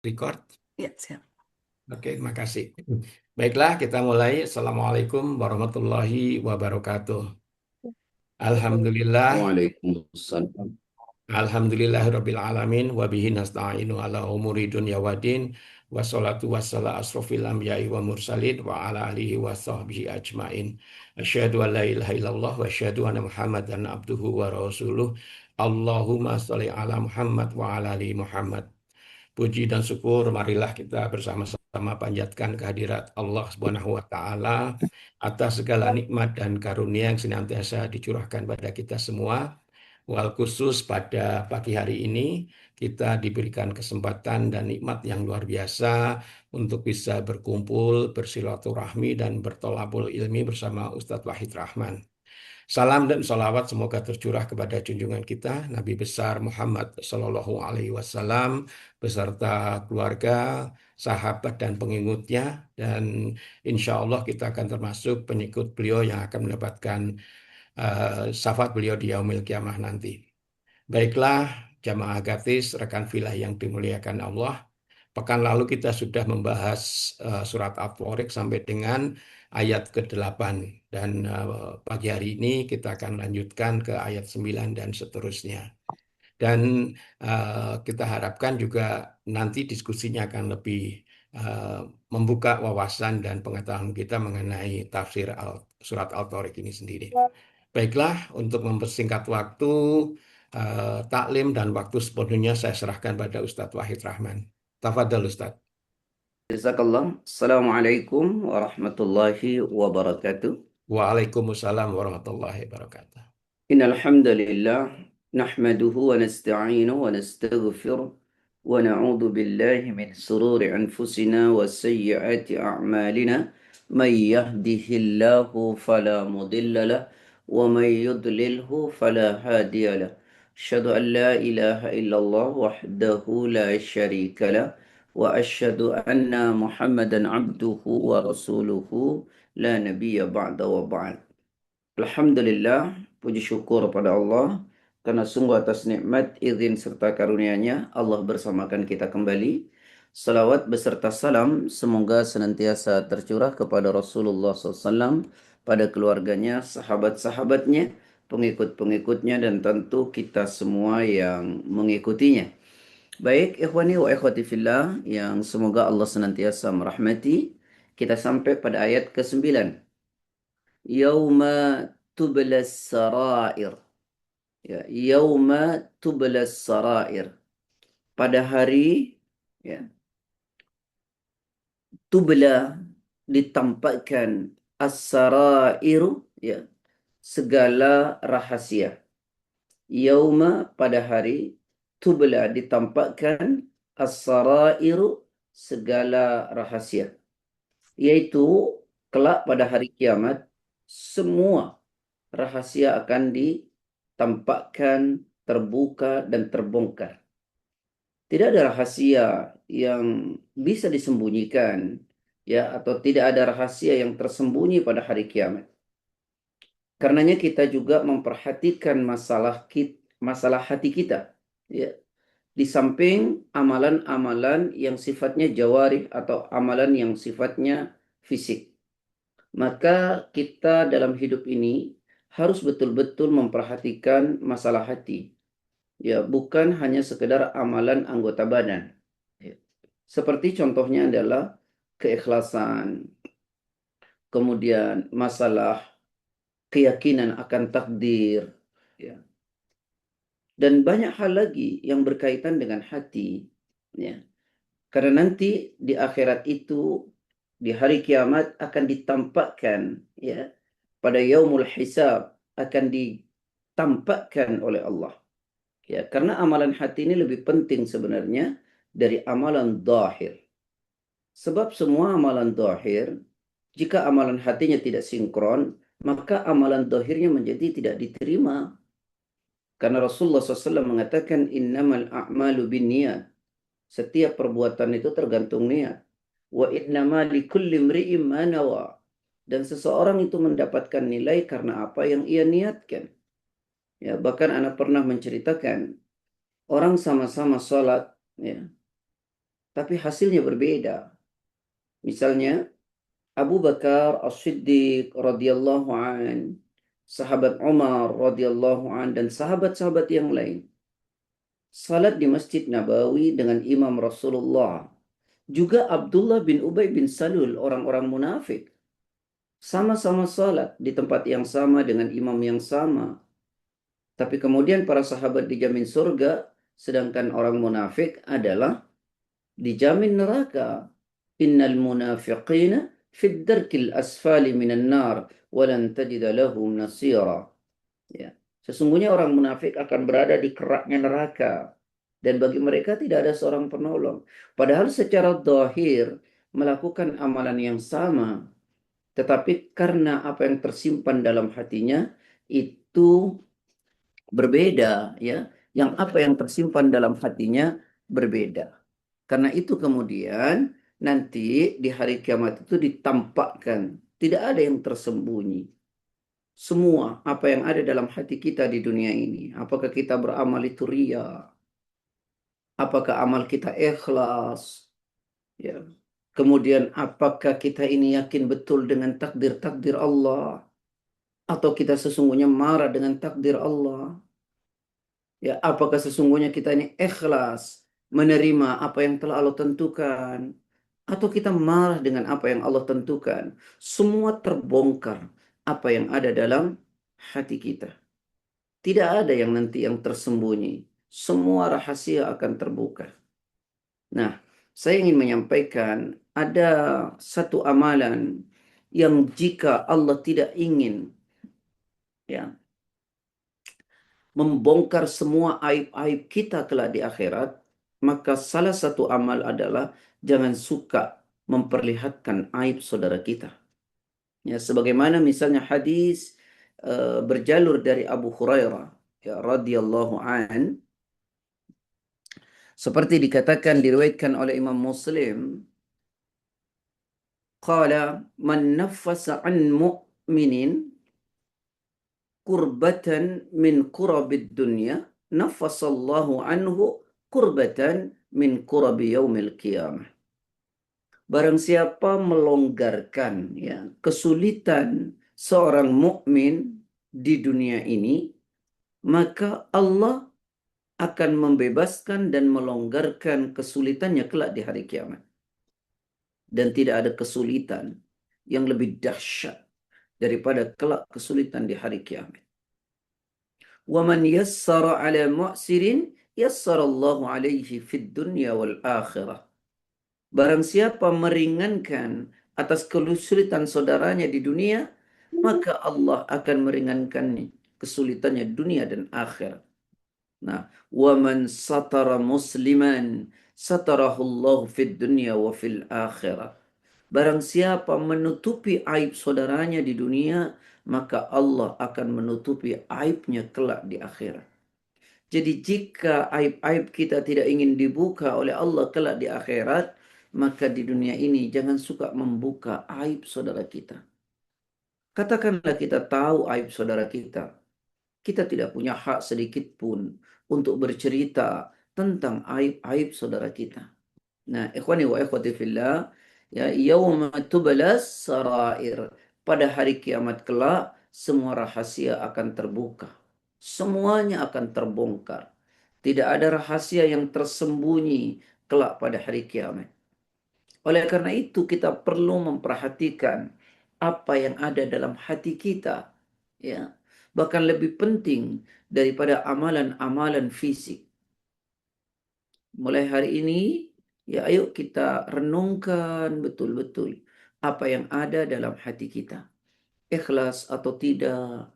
Record. Ya, siap. Oke, terima kasih. Baiklah, kita mulai. Assalamualaikum warahmatullahi wabarakatuh. Alhamdulillah, Waalaikumsalam. alhamdulillahirabbil alamin wa bihi nasta'inu ala umuri dunya waddin wassalatu wassalamu asrofil anbiya'i wa mursalin wa ala alihi wa sahbihi ajmain. Asyhadu an la ilaha illallah wa asyhadu anna Muhammadan abduhu wa rasuluh. Allahumma sholli ala Muhammad wa ala ali Muhammad. Puji dan syukur, marilah kita bersama-sama panjatkan kehadirat Allah Subhanahu wa Ta'ala atas segala nikmat dan karunia yang senantiasa dicurahkan pada kita semua. Wal khusus pada pagi hari ini, kita diberikan kesempatan dan nikmat yang luar biasa untuk bisa berkumpul, bersilaturahmi, dan bertolabul ilmi bersama Ustadz Wahid Rahman. Salam dan salawat semoga tercurah kepada junjungan kita Nabi besar Muhammad Sallallahu Alaihi Wasallam beserta keluarga, sahabat dan pengikutnya, dan insya Allah kita akan termasuk pengikut beliau yang akan mendapatkan syafaat beliau di yaumil kiamah nanti. Baiklah, jamaah Agatis, rekan filah yang dimuliakan Allah. Pekan lalu kita sudah membahas surat At-Thoriq sampai dengan ayat ke-8 dan pagi hari ini kita akan lanjutkan ke ayat 9 dan seterusnya. Dan kita harapkan juga nanti diskusinya akan lebih uh, membuka wawasan dan pengetahuan kita mengenai tafsir surat Al-Thoriq ini sendiri. Baiklah, untuk mempersingkat waktu, taklim dan waktu sepenuhnya saya serahkan pada Ustadz Wahid Rahman. Tafadhal Ustadz. Jazakallah. Assalamualaikum warahmatullahi wabarakatuh. Waalaikumsalam warahmatullahi wabarakatuh. Innal hamdalillah nahmaduhu wa nasta'inuhu wa nastaghfiruh wa na'udzu billahi min sururi anfusina wa sayyiati a'malina may yahdihillahu fala mudilla lah wa may yudlilhu fala hadiya lah. Asyhadu an la ilaha illallah wahdahu la syarika lah wa asyhadu anna Muhammadan abduhu wa rasuluhu la nabiyya ba'da wa ba'd. Alhamdulillah, puji syukur pada Allah karena sungguh atas nikmat, izin serta karunia-Nya Allah bersamakan kita kembali. Salawat beserta salam semoga senantiasa tercurah kepada Rasulullah SAW, pada keluarganya, sahabat-sahabatnya, pengikut-pengikutnya, dan tentu kita semua yang mengikutinya. Baik, ikhwani wa ikhwati fillah yang semoga Allah senantiasa merahmati. Kita sampai pada ayat ke-9. Yauma tublas sarair. Ya, yauma tublas sarair. Pada hari, ya, tubla ditampakkan as-sarairu, ya, segala rahasia. Yauma pada hari, tubla ditampakkan as-sarairu segala rahasia. Yaitu kelak pada hari kiamat semua rahasia akan ditampakkan, terbuka dan terbongkar. Tidak ada rahasia yang bisa disembunyikan, ya, atau tidak ada rahasia yang tersembunyi pada hari kiamat. Karenanya kita juga memperhatikan masalah hati kita, ya. Di samping amalan-amalan yang sifatnya jawarih atau amalan yang sifatnya fisik, maka kita dalam hidup ini harus betul-betul memperhatikan masalah hati. Ya, bukan hanya sekedar amalan anggota badan. Ya. Seperti contohnya adalah keikhlasan, kemudian masalah keyakinan akan takdir, ya. Dan banyak hal lagi yang berkaitan dengan hati, ya. Karena nanti di akhirat itu, di hari kiamat akan ditampakkan, ya, pada yaumul hisab akan ditampakkan oleh Allah. Ya, karena amalan hati ini lebih penting sebenarnya dari amalan zahir. Sebab semua amalan zahir, jika amalan hatinya tidak sinkron, maka amalan zahirnya menjadi tidak diterima. Karena Rasulullah SAW mengatakan innamal a'malu binniyat. Setiap perbuatan itu tergantung niat. Wa innama likulli imri'in ma nawa. Dan seseorang itu mendapatkan nilai karena apa yang ia niatkan. Ya, bahkan anak pernah menceritakan orang sama-sama sholat, ya, tapi hasilnya berbeda. Misalnya Abu Bakar As-Siddiq radhiyallahu an, sahabat Umar radhiyallahu an, dan sahabat-sahabat yang lain salat di Masjid Nabawi dengan imam Rasulullah. Juga Abdullah bin Ubay bin Salul, orang-orang munafik, sama-sama salat di tempat yang sama dengan imam yang sama. Tapi kemudian para sahabat dijamin surga, sedangkan orang munafik adalah dijamin neraka. Innal munafiqina fid darkil asfali minan nar walan tajida lahum nasira. Ya. Sesungguhnya orang munafik akan berada di keraknya neraka dan bagi mereka tidak ada seorang penolong. Padahal secara zahir melakukan amalan yang sama, tetapi karena apa yang tersimpan dalam hatinya itu berbeda, ya. Yang apa yang tersimpan dalam hatinya berbeda. Karena itu kemudian nanti di hari kiamat itu ditampakkan, tidak ada yang tersembunyi. Semua apa yang ada dalam hati kita di dunia ini, apakah kita beramal itu ria, apakah amal kita ikhlas, ya. Kemudian apakah kita ini yakin betul dengan takdir-takdir Allah, atau kita sesungguhnya marah dengan takdir Allah. Ya, apakah sesungguhnya kita ini ikhlas menerima apa yang telah Allah tentukan, atau kita marah dengan apa yang Allah tentukan? Semua terbongkar apa yang ada dalam hati kita. Tidak ada yang nanti yang tersembunyi. Semua rahasia akan terbuka. Nah, saya ingin menyampaikan ada satu amalan yang jika Allah tidak ingin, ya, membongkar semua aib-aib kita kelak di akhirat, maka salah satu amal adalah jangan suka memperlihatkan aib saudara kita. Ya, sebagaimana misalnya hadis berjalur dari Abu Hurairah, ya, radhiyallahu an, seperti dikatakan diriwayatkan oleh Imam Muslim, qala man naffasa an mu'minin kurbatan min kurabid dunya nafasallahu anhu kurbatan min kurabi yaumil qiyamah. Barang siapa melonggarkan, ya, kesulitan seorang mukmin di dunia ini, maka Allah akan membebaskan dan melonggarkan kesulitannya kelak di hari kiamat. Dan tidak ada kesulitan yang lebih dahsyat daripada kelak kesulitan di hari kiamat. وَمَنْ يَسَّرَ عَلَى مُعْسِرٍ يَسَّرَ اللَّهُ عَلَيْهِ فِي الدُّنْيَا وَالْآخِرَةِ. Barang siapa meringankan atas kesulitan saudaranya di dunia, maka Allah akan meringankan kesulitannya dunia dan akhirat. Nah, وَمَنْ سَتَرَ مُسْلِمًا سَتَرَهُ اللَّهُ فِي الدُّنْيَا وَفِي الْآخِرَةِ. Barang siapa menutupi aib saudaranya di dunia, maka Allah akan menutupi aibnya kelak di akhirat. Jadi jika aib-aib kita tidak ingin dibuka oleh Allah kelak di akhirat, maka di dunia ini jangan suka membuka aib saudara kita. Katakanlah kita tahu aib saudara kita. Kita tidak punya hak sedikit pun untuk bercerita tentang aib-aib saudara kita. Nah, ikhwani wa ikhwati fillah, ya, yauma tubalas sarair. Pada hari kiamat kelak, semua rahasia akan terbuka. Semuanya akan terbongkar. Tidak ada rahasia yang tersembunyi kelak pada hari kiamat. Oleh karena itu, kita perlu memperhatikan apa yang ada dalam hati kita. Ya, bahkan lebih penting daripada amalan-amalan fisik. Mulai hari ini, ya, ayo kita renungkan betul-betul apa yang ada dalam hati kita. Ikhlas atau tidak?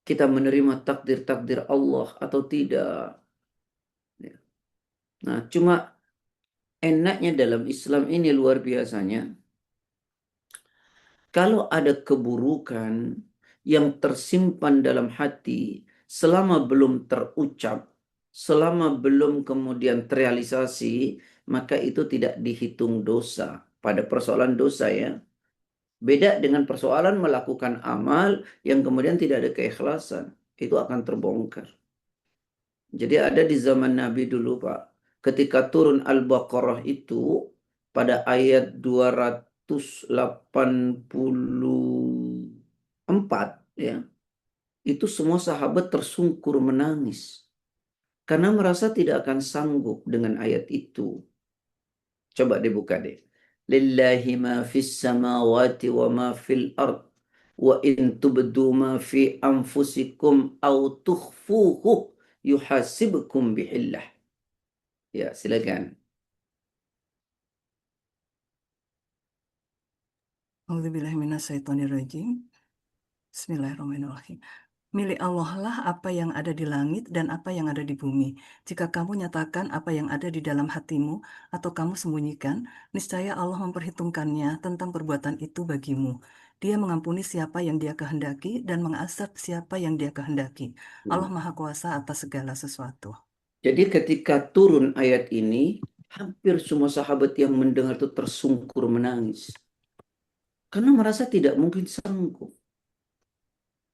Kita menerima takdir-takdir Allah atau tidak? Ya. Nah, cuma enaknya dalam Islam ini luar biasanya. Kalau ada keburukan yang tersimpan dalam hati selama belum terucap, selama belum kemudian terrealisasi, maka itu tidak dihitung dosa. Pada persoalan dosa, ya. Beda dengan persoalan melakukan amal yang kemudian tidak ada keikhlasan. Itu akan terbongkar. Jadi ada di zaman Nabi dulu, Pak, ketika turun Al-Baqarah itu pada ayat 284 ya, itu semua sahabat tersungkur menangis karena merasa tidak akan sanggup dengan ayat itu. Coba dibuka deh. Lillahi ma fis samawati wa ma fil ard wa in tubdu ma fi anfusikum aw tukhfuhu yuhasibkum bihillah. Ya, silakan. A'udzubillahiminasyaitonirrajim. Bismillahirrahmanirrahim. Milik Allah lah apa yang ada di langit dan apa yang ada di bumi. Jika kamu nyatakan apa yang ada di dalam hatimu atau kamu sembunyikan, niscaya Allah memperhitungkannya tentang perbuatan itu bagimu. Dia mengampuni siapa yang Dia kehendaki dan mengazab siapa yang Dia kehendaki. Allah Maha Kuasa atas segala sesuatu. Jadi ketika turun ayat ini, hampir semua sahabat yang mendengar itu tersungkur menangis. Karena merasa tidak mungkin sanggup.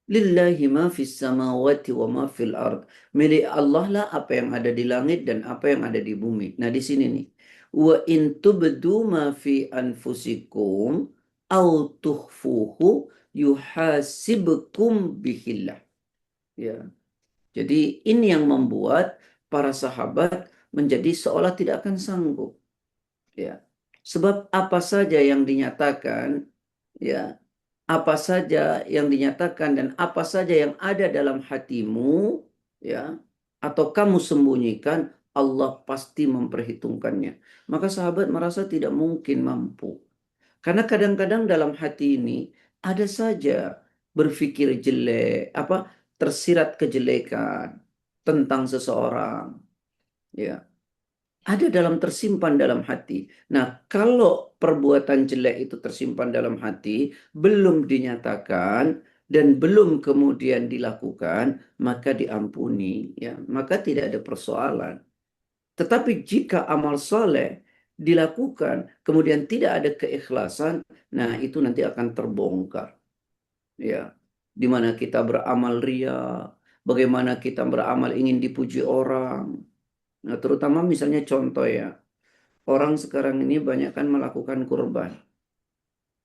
Lillahi ma fis samawati wa ma fil ard. Milik Allah lah apa yang ada di langit dan apa yang ada di bumi. Nah, di sini nih. Wa in tubdu ma fi anfusikum au tukhfuhu yuhasibkum bihillah. Ya. Jadi ini yang membuat para sahabat menjadi seolah tidak akan sanggup. Ya. Sebab apa saja yang dinyatakan, ya, apa saja yang dinyatakan dan apa saja yang ada dalam hatimu, ya, atau kamu sembunyikan, Allah pasti memperhitungkannya. Maka sahabat merasa tidak mungkin mampu. Karena kadang-kadang dalam hati ini ada saja berpikir jelek, tersirat kejelekan tentang seseorang, ya. Ada tersimpan dalam hati. Nah, kalau perbuatan jelek itu tersimpan dalam hati, belum dinyatakan dan belum kemudian dilakukan, maka diampuni, ya. Maka tidak ada persoalan. Tetapi jika amal soleh dilakukan, kemudian tidak ada keikhlasan, nah itu nanti akan terbongkar, ya. Di mana kita beramal ria, bagaimana kita beramal ingin dipuji orang. Nah, terutama misalnya contoh ya, orang sekarang ini banyak kan melakukan kurban.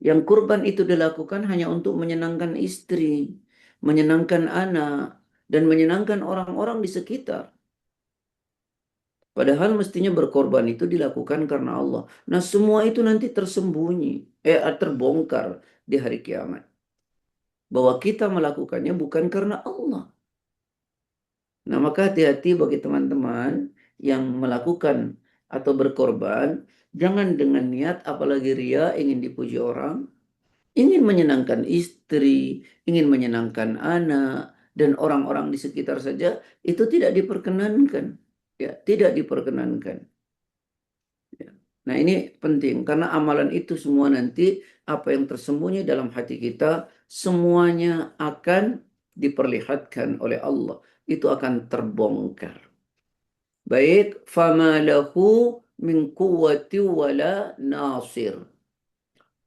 Yang kurban itu dilakukan hanya untuk menyenangkan istri, menyenangkan anak, dan menyenangkan orang-orang di sekitar. Padahal mestinya berkorban itu dilakukan karena Allah. Nah, semua itu nanti terbongkar di hari kiamat. Bahwa kita melakukannya bukan karena Allah. Nah, maka hati-hati bagi teman-teman yang melakukan atau berkorban, jangan dengan niat apalagi ria ingin dipuji orang, ingin menyenangkan istri, ingin menyenangkan anak, dan orang-orang di sekitar saja, itu tidak diperkenankan. Ya, tidak diperkenankan. Ya. Nah, ini penting karena amalan itu semua nanti apa yang tersembunyi dalam hati kita semuanya akan diperlihatkan oleh Allah. Itu akan terbongkar. Baik, fama lahu min quwwati wala nasir.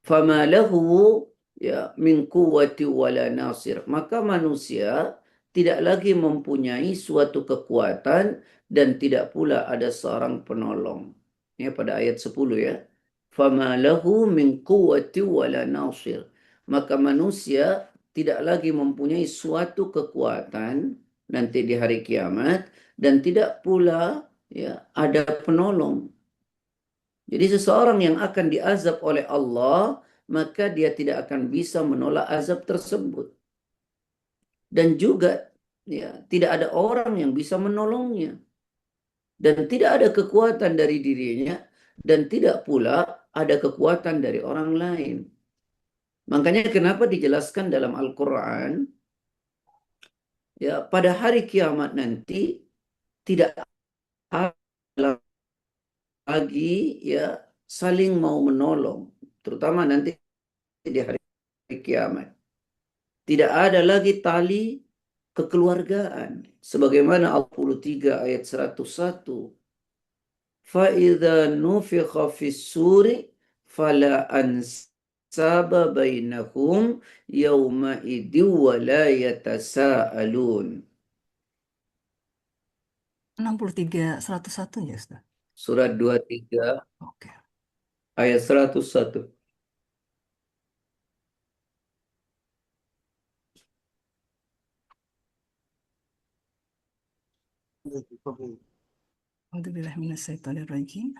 Fama lahu ya min quwwati wala nasir. Maka manusia tidak lagi mempunyai suatu kekuatan dan tidak pula ada seorang penolong. Ya, pada ayat 10 ya. Fama lahu min quwwati wala nasir. Maka manusia tidak lagi mempunyai suatu kekuatan nanti di hari kiamat dan tidak pula ya ada penolong. Jadi seseorang yang akan diazab oleh Allah, maka dia tidak akan bisa menolak azab tersebut. Dan juga ya, tidak ada orang yang bisa menolongnya. Dan tidak ada kekuatan dari dirinya dan tidak pula ada kekuatan dari orang lain. Makanya kenapa dijelaskan dalam Al-Qur'an ya pada hari kiamat nanti tidak ada lagi ya saling mau menolong, terutama nanti di hari kiamat. Tidak ada lagi tali kekeluargaan. Sebagaimana Al-23 ayat 101. فَإِذَا نُفِخَ فِي السُّورِ فَلَا أَنْسَابَ بَيْنَهُمْ يَوْمَئِذٍ وَلَا يَتَسَاءَلُونَ. 63 101 ya Ustaz. Surat 23 Oke. ayat 101. A'udzubillahiminasyaitonirrajim.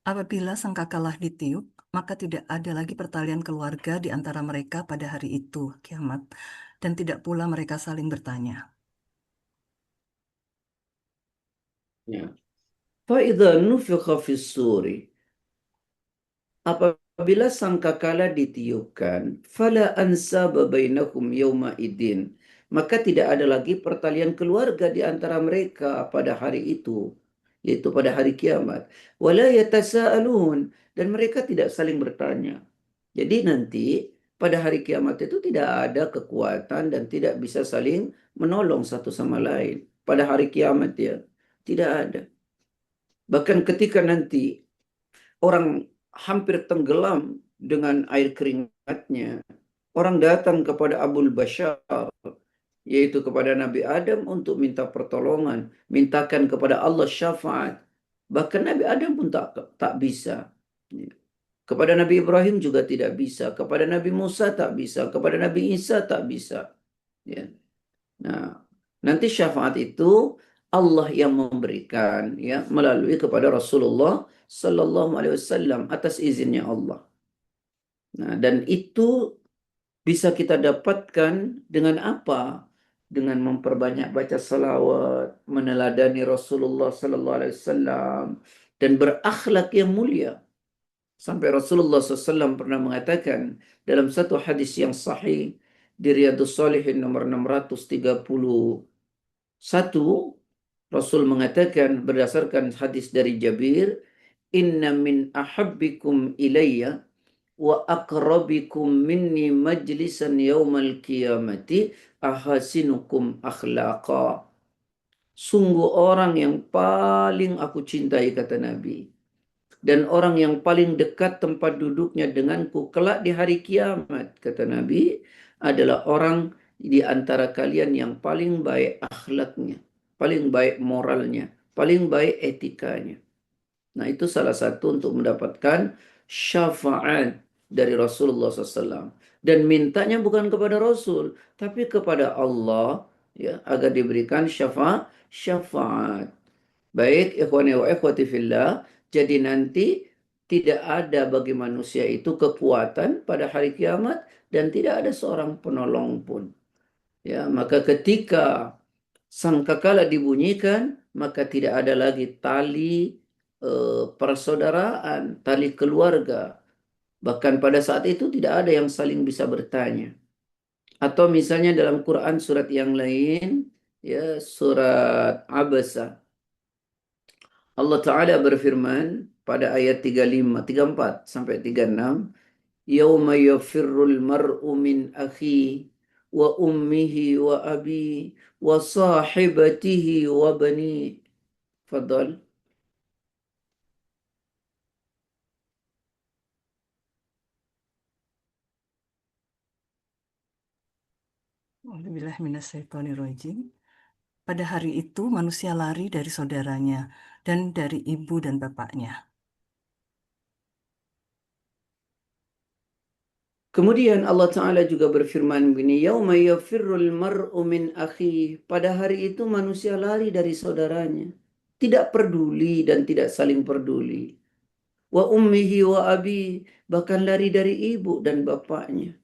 Apabila sangkakalah ditiup, maka tidak ada lagi pertalian keluarga di antara mereka pada hari itu, kiamat, dan tidak pula mereka saling bertanya. Ya. Fa'idha nufikha fis suri. Apabila sangkakala ditiupkan, fala ansaba bainakum yawma idin, maka tidak ada lagi pertalian keluarga di antara mereka pada hari itu, yaitu pada hari kiamat. Wala yatasaalun, dan mereka tidak saling bertanya. Jadi nanti pada hari kiamat itu tidak ada kekuatan dan tidak bisa saling menolong satu sama lain. Pada hari kiamat ya, tidak ada. Bahkan ketika nanti orang hampir tenggelam dengan air keringatnya. Orang datang kepada Abul Bashar, yaitu kepada Nabi Adam untuk minta pertolongan, mintakan kepada Allah syafaat. Bahkan Nabi Adam pun tak bisa. Kepada Nabi Ibrahim juga tidak bisa, kepada Nabi Musa tak bisa, kepada Nabi Isa tak bisa. Ya. Nah, nanti syafaat itu Allah yang memberikan ya melalui kepada Rasulullah Sallallahu Alaihi Wasallam atas izinnya Allah. Nah, dan itu bisa kita dapatkan dengan apa? Dengan memperbanyak baca salawat, meneladani Rasulullah Sallallahu Alaihi Wasallam, dan berakhlak yang mulia. Sampai Rasulullah SAW pernah mengatakan dalam satu hadis yang sahih di Riyadhus Shalihin nomor 631, Rasul mengatakan berdasarkan hadis dari Jabir, "Inna min ahabbikum ilayya wa aqrabikum minni majlisan yaumal qiyamati ahasinukum akhlaqa." Sungguh orang yang paling aku cintai, kata Nabi, dan orang yang paling dekat tempat duduknya denganku kelak di hari kiamat, kata Nabi, adalah orang di antara kalian yang paling baik akhlaknya, paling baik moralnya, paling baik etikanya. Nah, itu salah satu untuk mendapatkan syafaat dari Rasulullah SAW. Dan mintanya bukan kepada Rasul, tapi kepada Allah, ya, agar diberikan syafaat. Baik, ikhwani wa ikhwati fillah, jadi nanti tidak ada bagi manusia itu kekuatan pada hari kiamat dan tidak ada seorang penolong pun. Ya, maka ketika sangkakala dibunyikan, maka tidak ada lagi tali persaudaraan, tali keluarga. Bahkan pada saat itu tidak ada yang saling bisa bertanya. Atau misalnya dalam Quran surat yang lain, ya surat Abasa, Allah Ta'ala berfirman pada ayat 35, 34 sampai 36, "Yauma yafirrul mar'u min akhi wa ummihi wa abi wa sahibatihi wa bani." Fadal. A'udzubillahiminasyaitonirrajim. Pada hari itu manusia lari dari saudaranya dan dari ibu dan bapaknya. Kemudian Allah Ta'ala juga berfirman begini, "Yauma yafirrul mar'u min akhi." Pada hari itu manusia lari dari saudaranya. Tidak peduli dan tidak saling peduli. Wa ummihi wa abi. Bahkan lari dari ibu dan bapaknya.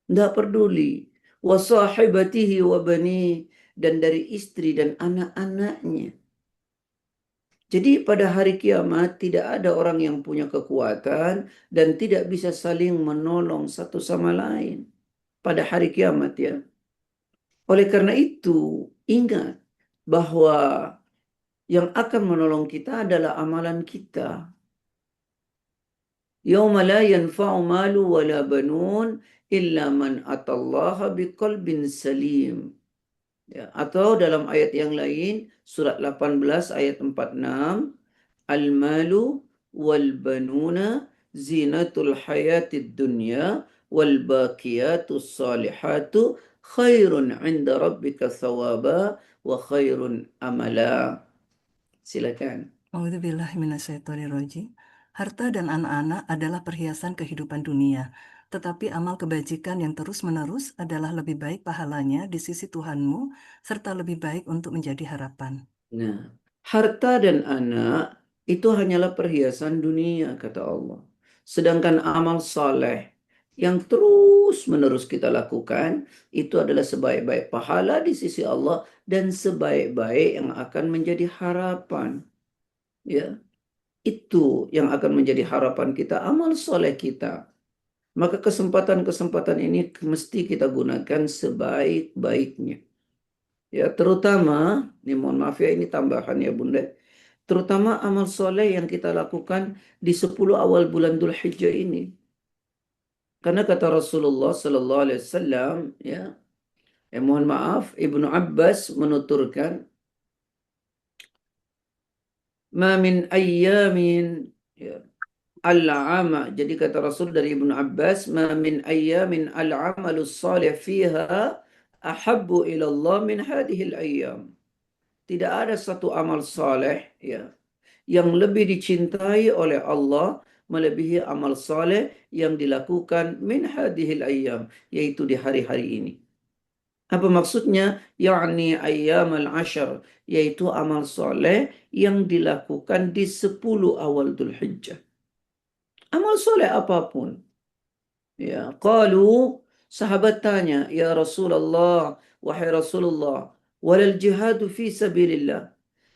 Tidak peduli. Wa sahibatihi wa bani. Dan dari istri dan anak-anaknya. Jadi pada hari kiamat tidak ada orang yang punya kekuatan dan tidak bisa saling menolong satu sama lain. Pada hari kiamat ya. Oleh karena itu, ingat bahwa yang akan menolong kita adalah amalan kita. Yauma la yanfa'u malu wala banun illa man atallaha biqalbin salim. Ya, atau dalam ayat yang lain, surat 18 ayat 46, "Al-malu wal banuna zinatul hayatid dunya wal baqiyatus salihatu khairun 'inda rabbika thawaba wa khairun amala." Silakan. A'udzubillahiminasyaitonirrajim. Harta dan anak-anak adalah perhiasan kehidupan dunia, tetapi amal kebajikan yang terus-menerus adalah lebih baik pahalanya di sisi Tuhanmu, serta lebih baik untuk menjadi harapan. Nah, harta dan anak itu hanyalah perhiasan dunia, kata Allah. Sedangkan amal saleh yang terus-menerus kita lakukan, itu adalah sebaik-baik pahala di sisi Allah dan sebaik-baik yang akan menjadi harapan. Ya, itu yang akan menjadi harapan kita, amal soleh kita. Maka kesempatan-kesempatan ini mesti kita gunakan sebaik-baiknya. Ya, terutama, ini mohon maaf ya, ini tambahan ya Bunda. Terutama amal soleh yang kita lakukan di 10 awal bulan Dzul Hijjah ini. Karena kata Rasulullah Sallallahu Alaihi Wasallam, mohon maaf, Ibnu Abbas menuturkan, ma min ayyamin, ya, al-ama. Jadi kata Rasul dari Ibnu Abbas, ma min ayyamin al-amalus salih fiha ahabbu ila Allah min hadhil ayyam. Tidak ada satu amal saleh yang lebih dicintai oleh Allah melebihi amal saleh yang dilakukan min hadhil ayyam, yaitu di hari-hari ini. Apa maksudnya? Yakni ayyam al-ashar, yaitu amal saleh yang dilakukan di 10 awal Dzul Hijjah. Amal soleh apapun. Ya, qalu, sahabat tanya, ya Rasulullah, wahai Rasulullah, walal jihadu fi sabilillah.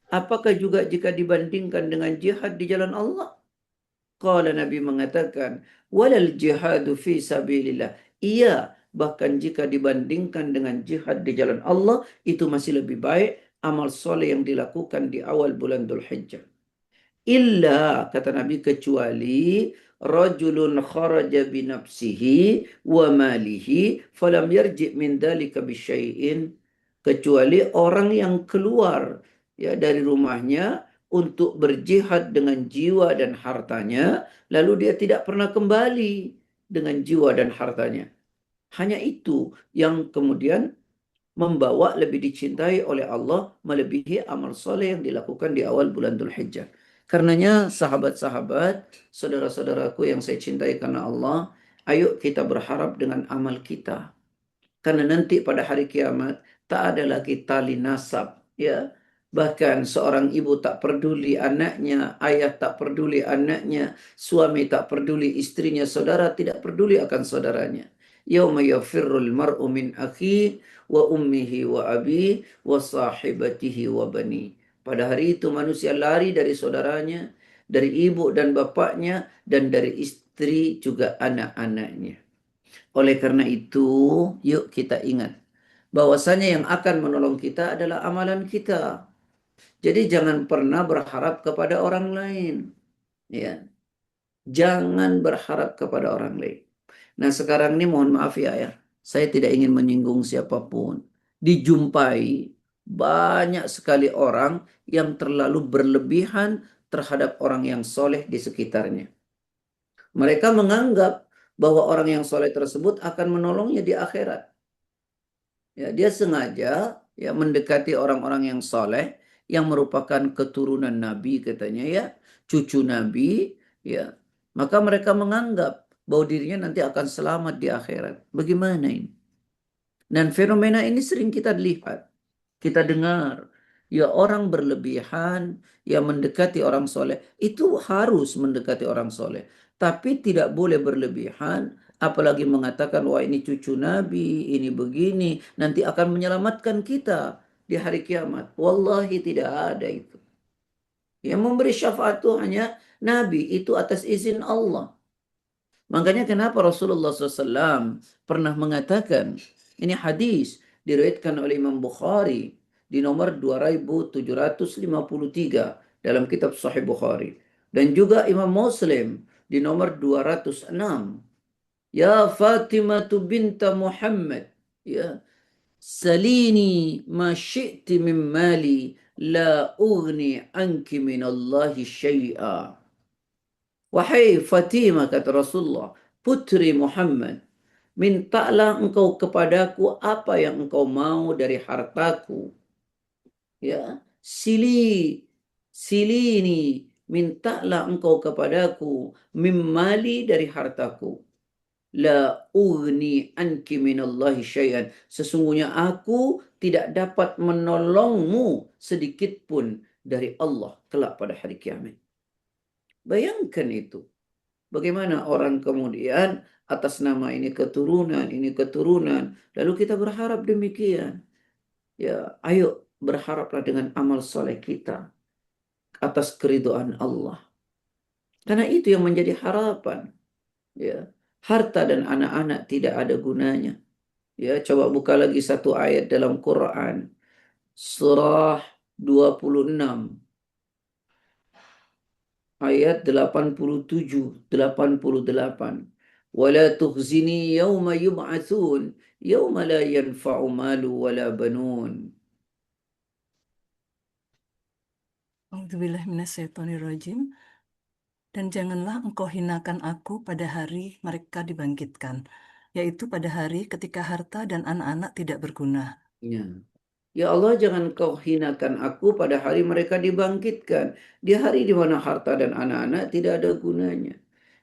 Apakah juga jika dibandingkan dengan jihad di jalan Allah? Qala, Nabi mengatakan, walal jihadu fi sabilillah. Iya, bahkan jika dibandingkan dengan jihad di jalan Allah, itu masih lebih baik amal soleh yang dilakukan di awal bulan Dzul Hijjah. Illa, kata Nabi, kecuali rajulun kharaja binafsihi wa malihi falam yarji' min dhalika bisyai'in. Kecuali orang yang keluar dari rumahnya untuk berjihad dengan jiwa dan hartanya, lalu dia tidak pernah kembali dengan jiwa dan hartanya. Hanya itu yang kemudian membawa lebih dicintai oleh Allah melebihi amal soleh yang dilakukan di awal bulan Dzul Hijjah. Karenanya sahabat-sahabat, saudara-saudaraku yang saya cintai karena Allah, ayo kita berharap dengan amal kita. Karena nanti pada hari kiamat tak ada lagi tali nasab, ya. Bahkan seorang ibu tak peduli anaknya, ayah tak peduli anaknya, suami tak peduli istrinya, saudara tidak peduli akan saudaranya. Yauma yafirrul mar'u min akhi wa ummihi wa abi wa sahibatihi wa bani. Pada hari itu manusia lari dari saudaranya, dari ibu dan bapaknya, dan dari istri juga anak-anaknya. Oleh karena itu, yuk kita ingat bahwasanya yang akan menolong kita adalah amalan kita. Jadi jangan pernah berharap kepada orang lain. Ya, jangan berharap kepada orang lain. Nah, sekarang ini mohon maaf ya, saya tidak ingin menyinggung siapapun. Dijumpai banyak sekali orang yang terlalu berlebihan terhadap orang yang soleh di sekitarnya. Mereka menganggap bahwa orang yang soleh tersebut akan menolongnya di akhirat. Ya, dia sengaja mendekati orang-orang yang soleh yang merupakan keturunan Nabi katanya, cucu Nabi, maka mereka menganggap bahwa dirinya nanti akan selamat di akhirat. Bagaimana ini? Dan fenomena ini sering kita lihat, kita dengar, orang berlebihan mendekati orang soleh. Itu harus mendekati orang soleh, tapi tidak boleh berlebihan, apalagi mengatakan, wah ini cucu Nabi, ini begini, nanti akan menyelamatkan kita di hari kiamat. Wallahi tidak ada itu. Yang memberi syafaat itu hanya Nabi, itu atas izin Allah. Makanya kenapa Rasulullah SAW pernah mengatakan, ini hadis diriwayatkan oleh Imam Bukhari di nomor 2753 dalam kitab Sahih Bukhari. Dan juga Imam Muslim di nomor 206. Ya Fatimah binta Muhammad, salini ma syi'ti min mali la ughni anki min Allahi syai'a. Wahai Fatimah, kata Rasulullah, putri Muhammad, mintalah engkau kepadaku apa yang engkau mau dari hartaku. Sili silini, mintalah engkau kepadaku, mimmali dari hartaku. La ugni anki minallahi syai'an. Sesungguhnya aku tidak dapat menolongmu sedikit pun dari Allah kelak pada hari kiamat. Bayangkan itu. Bagaimana orang kemudian atas nama ini keturunan, lalu kita berharap demikian. Ya, ayo berharaplah dengan amal soleh kita atas keridhaan Allah. Karena itu yang menjadi harapan. Ya, harta dan anak-anak tidak ada gunanya. Ya, coba buka lagi satu ayat dalam Quran. Surah 26 ayat 87-88. Wala tukhzini yawma yub'atsun yawma la yanfa'u malu wala banun. A'udzubillahiminasyaitonirrajim. Dan janganlah engkau hinakan aku pada hari mereka dibangkitkan, yaitu pada hari ketika harta dan anak-anak tidak berguna. Ya. Ya Allah, jangan kau hinakan aku pada hari mereka dibangkitkan. Di hari di mana harta dan anak-anak tidak ada gunanya.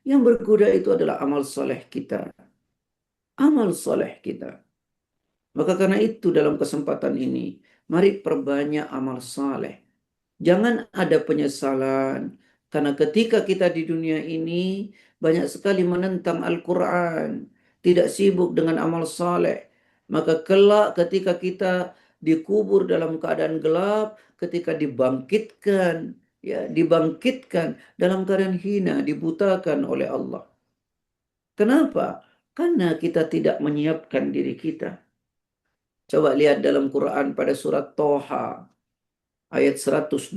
Yang berguna itu adalah amal soleh kita. Amal soleh kita. Maka karena itu dalam kesempatan ini, mari perbanyak amal saleh. Jangan ada penyesalan. Karena ketika kita di dunia ini, banyak sekali menentang Al-Quran. Tidak sibuk dengan amal saleh. Maka kelak ketika kita dikubur dalam keadaan gelap, ketika dibangkitkan, ya dibangkitkan dalam keadaan hina, dibutakan oleh Allah. Kenapa? Karena kita tidak menyiapkan diri kita. Coba lihat dalam Quran pada surat Toha ayat 124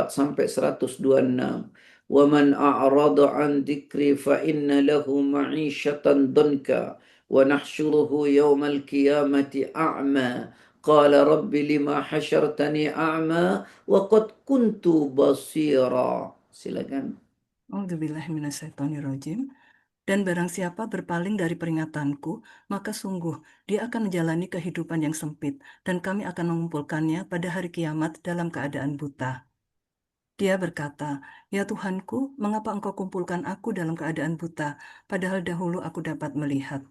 sampai 126. Wa man a'rada an dzikri fa inna lahu ma'isyatan danka wa nahsyuruhu yaumal qiyamati a'ma. Qala rabbi lima hasyartani a'ma wa qad kuntu basira. Silakan. A'udzubillahiminasyaitonirrajim. Dan barang siapa berpaling dari peringatanku, maka sungguh dia akan menjalani kehidupan yang sempit, dan kami akan mengumpulkannya pada hari kiamat dalam keadaan buta. Dia berkata, "Ya Tuhanku, mengapa engkau kumpulkan aku dalam keadaan buta, padahal dahulu aku dapat melihat?"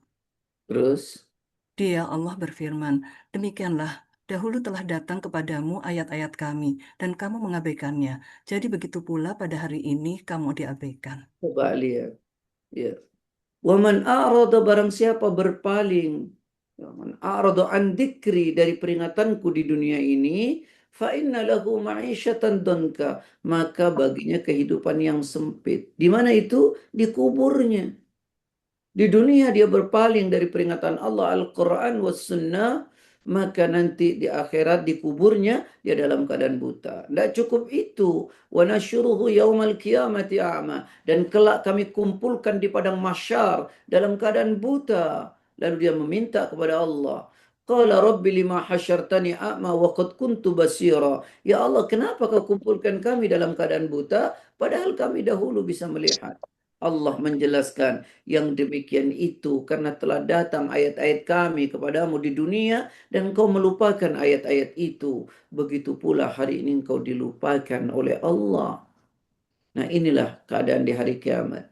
Terus Dia Allah berfirman, "Demikianlah, dahulu telah datang kepadamu ayat-ayat kami, dan kamu mengabaikannya. Jadi begitu pula pada hari ini kamu diabaikan." coba lihat. Ya. Wa man a'rada, barang siapa berpaling, ya, man a'rada an dzikri, dari peringatanku di dunia ini, fa inna lahu ma'isyatan danka, maka baginya kehidupan yang sempit. Di mana itu? Di kuburnya. Di dunia dia berpaling dari peringatan Allah, Al-Quran was sunnah, maka nanti di akhirat di kuburnya dia dalam keadaan buta. Tidak cukup itu. Wa nasyuruhu yaumal qiyamati a'ma, dan kelak kami kumpulkan di padang mahsyar dalam keadaan buta. Lalu dia meminta kepada Allah. Qala rabbi lima hasyartani a'ma wa qad kuntu basira. Ya Allah, kenapa kau kumpulkan kami dalam keadaan buta padahal kami dahulu bisa melihat? Allah menjelaskan, yang demikian itu karena telah datang ayat-ayat kami kepadamu di dunia dan kau melupakan ayat-ayat itu. Begitu pula hari ini engkau dilupakan oleh Allah. Nah, inilah keadaan di hari kiamat.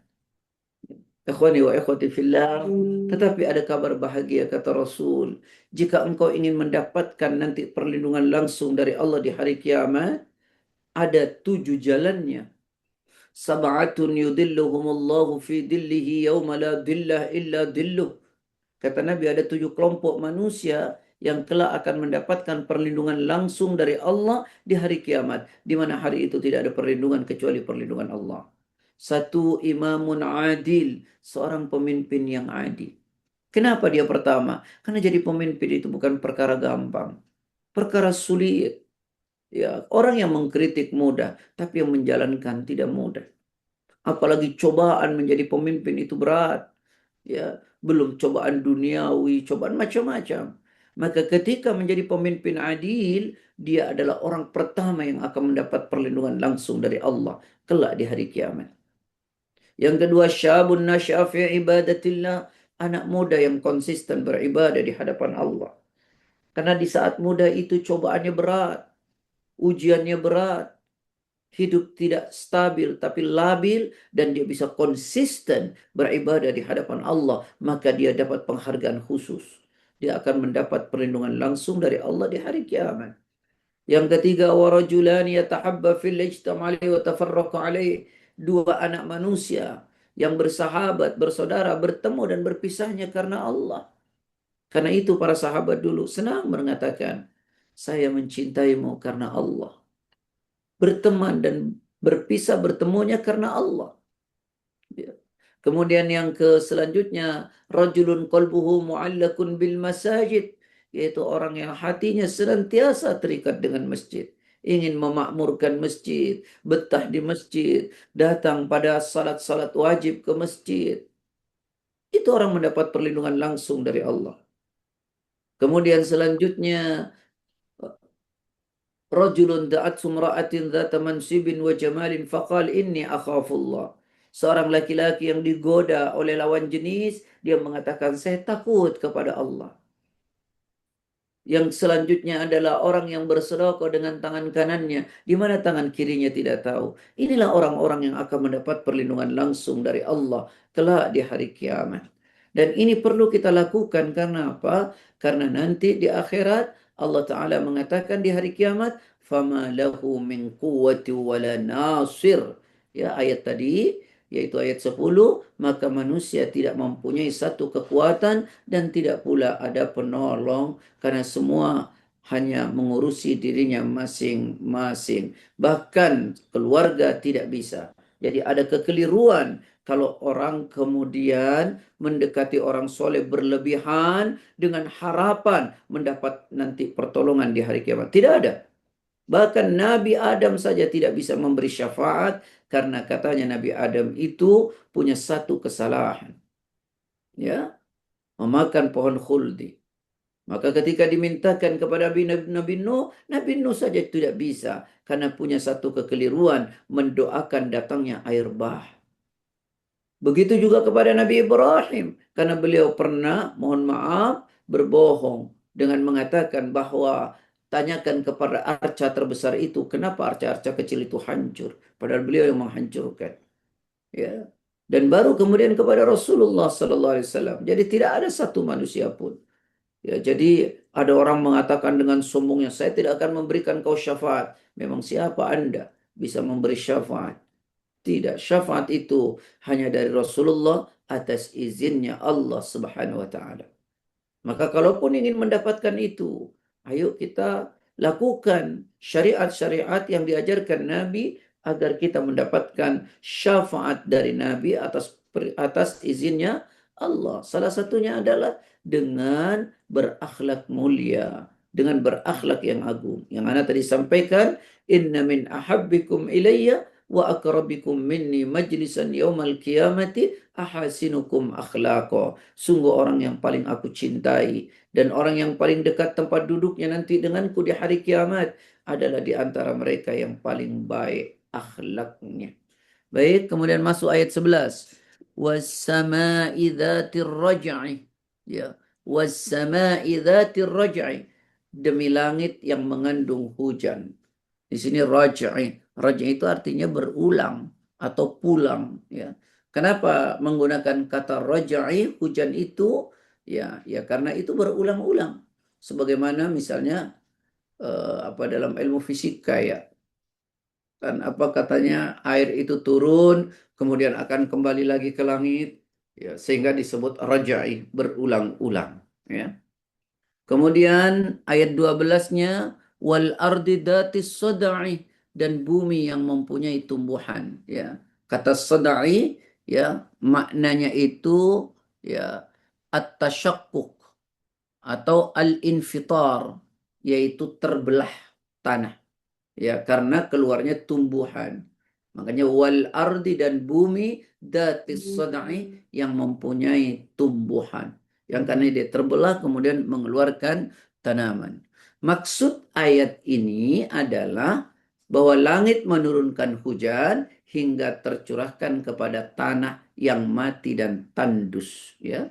Ikhwani wa ikhwati fillah. Tetapi ada kabar bahagia kata Rasul. Jika engkau ingin mendapatkan nanti perlindungan langsung dari Allah di hari kiamat, ada 7 jalannya. Sab'atun yudilluhumullahu fi dillihi yawma la dillah illa dilluh. Kata Nabi, ada 7 kelompok manusia yang kelak akan mendapatkan perlindungan langsung dari Allah di hari kiamat, di mana hari itu tidak ada perlindungan kecuali perlindungan Allah. Satu, imamun adil, seorang pemimpin yang adil. Kenapa dia pertama? Karena jadi pemimpin itu bukan perkara gampang, perkara sulit. Ya, orang yang mengkritik mudah, tapi yang menjalankan tidak mudah. Apalagi cobaan menjadi pemimpin itu berat. Ya, belum cobaan duniawi, cobaan macam-macam. Maka ketika menjadi pemimpin adil, dia adalah orang pertama yang akan mendapat perlindungan langsung dari Allah kelak di hari kiamat. Yang kedua, syabun nasya'a fi ibadatillah, anak muda yang konsisten beribadah di hadapan Allah. Karena di saat muda itu cobaannya berat, ujiannya berat. hidup tidak stabil tapi labil, dan dia bisa konsisten beribadah di hadapan Allah, maka dia dapat penghargaan khusus. Dia akan mendapat perlindungan langsung dari Allah di hari kiamat. Yang ketiga, warajulani yatahabba fil ijtama alaihi wa tafarraqa alaihi. Dua anak manusia yang bersahabat, bersaudara, bertemu dan berpisahnya karena Allah. Karena itu para sahabat dulu senang mengatakan, saya mencintaimu karena Allah. Berteman dan berpisah bertemunya karena Allah. Ya. Kemudian yang selanjutnya, rajulun qalbuhu mu'allakun bil masajid, yaitu orang yang hatinya senantiasa terikat dengan masjid, ingin memakmurkan masjid, betah di masjid, datang pada salat-salat wajib ke masjid. Itu orang mendapat perlindungan langsung dari Allah. Kemudian selanjutnya, rajulun da'at sumra'atin dhata mansibin wa jamalin faqal inni akhafullah. Seorang laki-laki yang digoda oleh lawan jenis, dia mengatakan, saya takut kepada Allah. Yang selanjutnya adalah orang yang bersedekah dengan tangan kanannya, di mana tangan kirinya tidak tahu. Inilah orang-orang yang akan mendapat perlindungan langsung dari Allah kelak di hari kiamat. Dan ini perlu kita lakukan karena apa? Karena nanti di akhirat Allah Ta'ala mengatakan di hari kiamat, فَمَا لَهُ مِنْ قُوَّةٍ وَلَا نَاصِرٍ. Ya, ayat tadi, yaitu ayat 10, maka manusia tidak mempunyai satu kekuatan dan tidak pula ada penolong, karena semua hanya mengurusi dirinya masing-masing. Bahkan keluarga tidak bisa. Jadi ada kekeliruan kalau orang kemudian mendekati orang soleh berlebihan dengan harapan mendapat nanti pertolongan di hari kiamat. Tidak ada. Bahkan Nabi Adam saja tidak bisa memberi syafaat karena katanya Nabi Adam itu punya satu kesalahan. Ya, memakan pohon khuldi. Maka ketika dimintakan kepada Nabi Nuh, Nabi Nuh saja tidak bisa karena punya satu kekeliruan mendoakan datangnya air bah. Begitu juga kepada Nabi Ibrahim, karena beliau pernah, mohon maaf, berbohong dengan mengatakan bahwa tanyakan kepada arca terbesar itu, kenapa arca-arca kecil itu hancur, padahal beliau yang menghancurkan. Ya. Dan baru kemudian kepada Rasulullah sallallahu alaihi wasallam. Jadi tidak ada satu manusia pun. Ya, jadi ada orang mengatakan dengan sombongnya, saya tidak akan memberikan kau syafaat. Memang siapa Anda bisa memberi syafaat? Tidak, syafaat itu hanya dari Rasulullah atas izinnya Allah Subhanahu wa taala. Maka kalaupun ingin mendapatkan itu, ayo kita lakukan syariat-syariat yang diajarkan Nabi agar kita mendapatkan syafaat dari Nabi atas izinnya Allah. Salah satunya adalah dengan berakhlak mulia, dengan berakhlak yang agung. Yang ana tadi sampaikan, inna min ahabbikum ilayya wa akrabikum minni majlisan yaumal qiyamati ahasinukum akhlaqa. Sungguh orang yang paling aku cintai dan orang yang paling dekat tempat duduknya nanti denganku di hari kiamat adalah di antara mereka yang paling baik akhlaknya. Baik, kemudian masuk ayat 11. Was-sama'i dzatir raj'i. Ya, was-sama'i dzatir raj'i. Demi langit yang mengandung hujan. Di sini raj'i. Raj'i itu artinya berulang atau pulang, ya. Kenapa menggunakan kata raj'i hujan itu? Ya karena itu berulang-ulang. Sebagaimana misalnya dalam ilmu fisika, ya. Kan apa katanya, air itu turun kemudian akan kembali lagi ke langit, ya, sehingga disebut raj'i, berulang-ulang, ya. Kemudian ayat 12-nya, wal ardi datis sodai, dan bumi yang mempunyai tumbuhan, ya. Kata sodai, ya, maknanya itu, ya, at-tasyaqquk atau al-infitar, yaitu terbelah tanah, ya, karena keluarnya tumbuhan. Makanya wal ardi, dan bumi, datis sodai, yang mempunyai tumbuhan, yang karena dia terbelah kemudian mengeluarkan tanaman. Maksud ayat ini adalah bahwa langit menurunkan hujan hingga tercurahkan kepada tanah yang mati dan tandus, ya.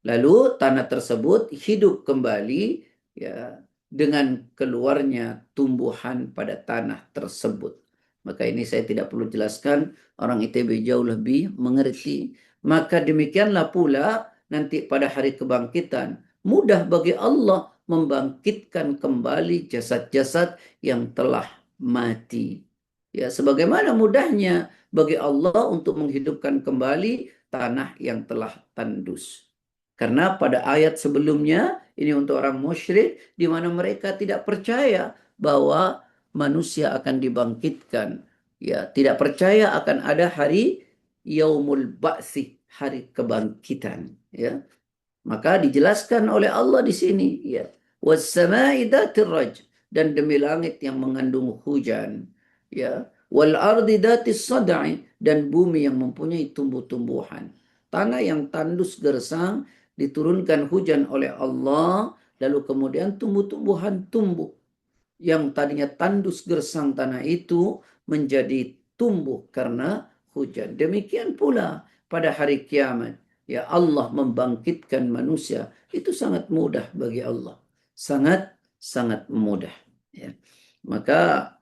Lalu tanah tersebut hidup kembali, ya, dengan keluarnya tumbuhan pada tanah tersebut. Maka ini saya tidak perlu jelaskan, orang ITB jauh lebih mengerti. Maka demikianlah pula nanti pada hari kebangkitan, mudah bagi Allah membangkitkan kembali jasad-jasad yang telah mati. Ya, sebagaimana mudahnya bagi Allah untuk menghidupkan kembali tanah yang telah tandus. Karena pada ayat sebelumnya, ini untuk orang musyrik, di mana mereka tidak percaya bahwa manusia akan dibangkitkan. Ya, tidak percaya akan ada hari yaumul ba'si, hari kebangkitan. Ya, maka dijelaskan oleh Allah di sini. Ya, was-sama'i dzatir raj, dan demi langit yang mengandung hujan. Ya, wal ardi dzatis sad'i, dan bumi yang mempunyai tumbuh-tumbuhan. Tanah yang tandus gersang diturunkan hujan oleh Allah, lalu kemudian tumbuh-tumbuhan tumbuh. Yang tadinya tandus gersang tanah itu menjadi tumbuh karena hujan. Demikian pula pada hari kiamat. Ya, Allah membangkitkan manusia. Itu sangat mudah bagi Allah. Sangat mudah. Ya. Maka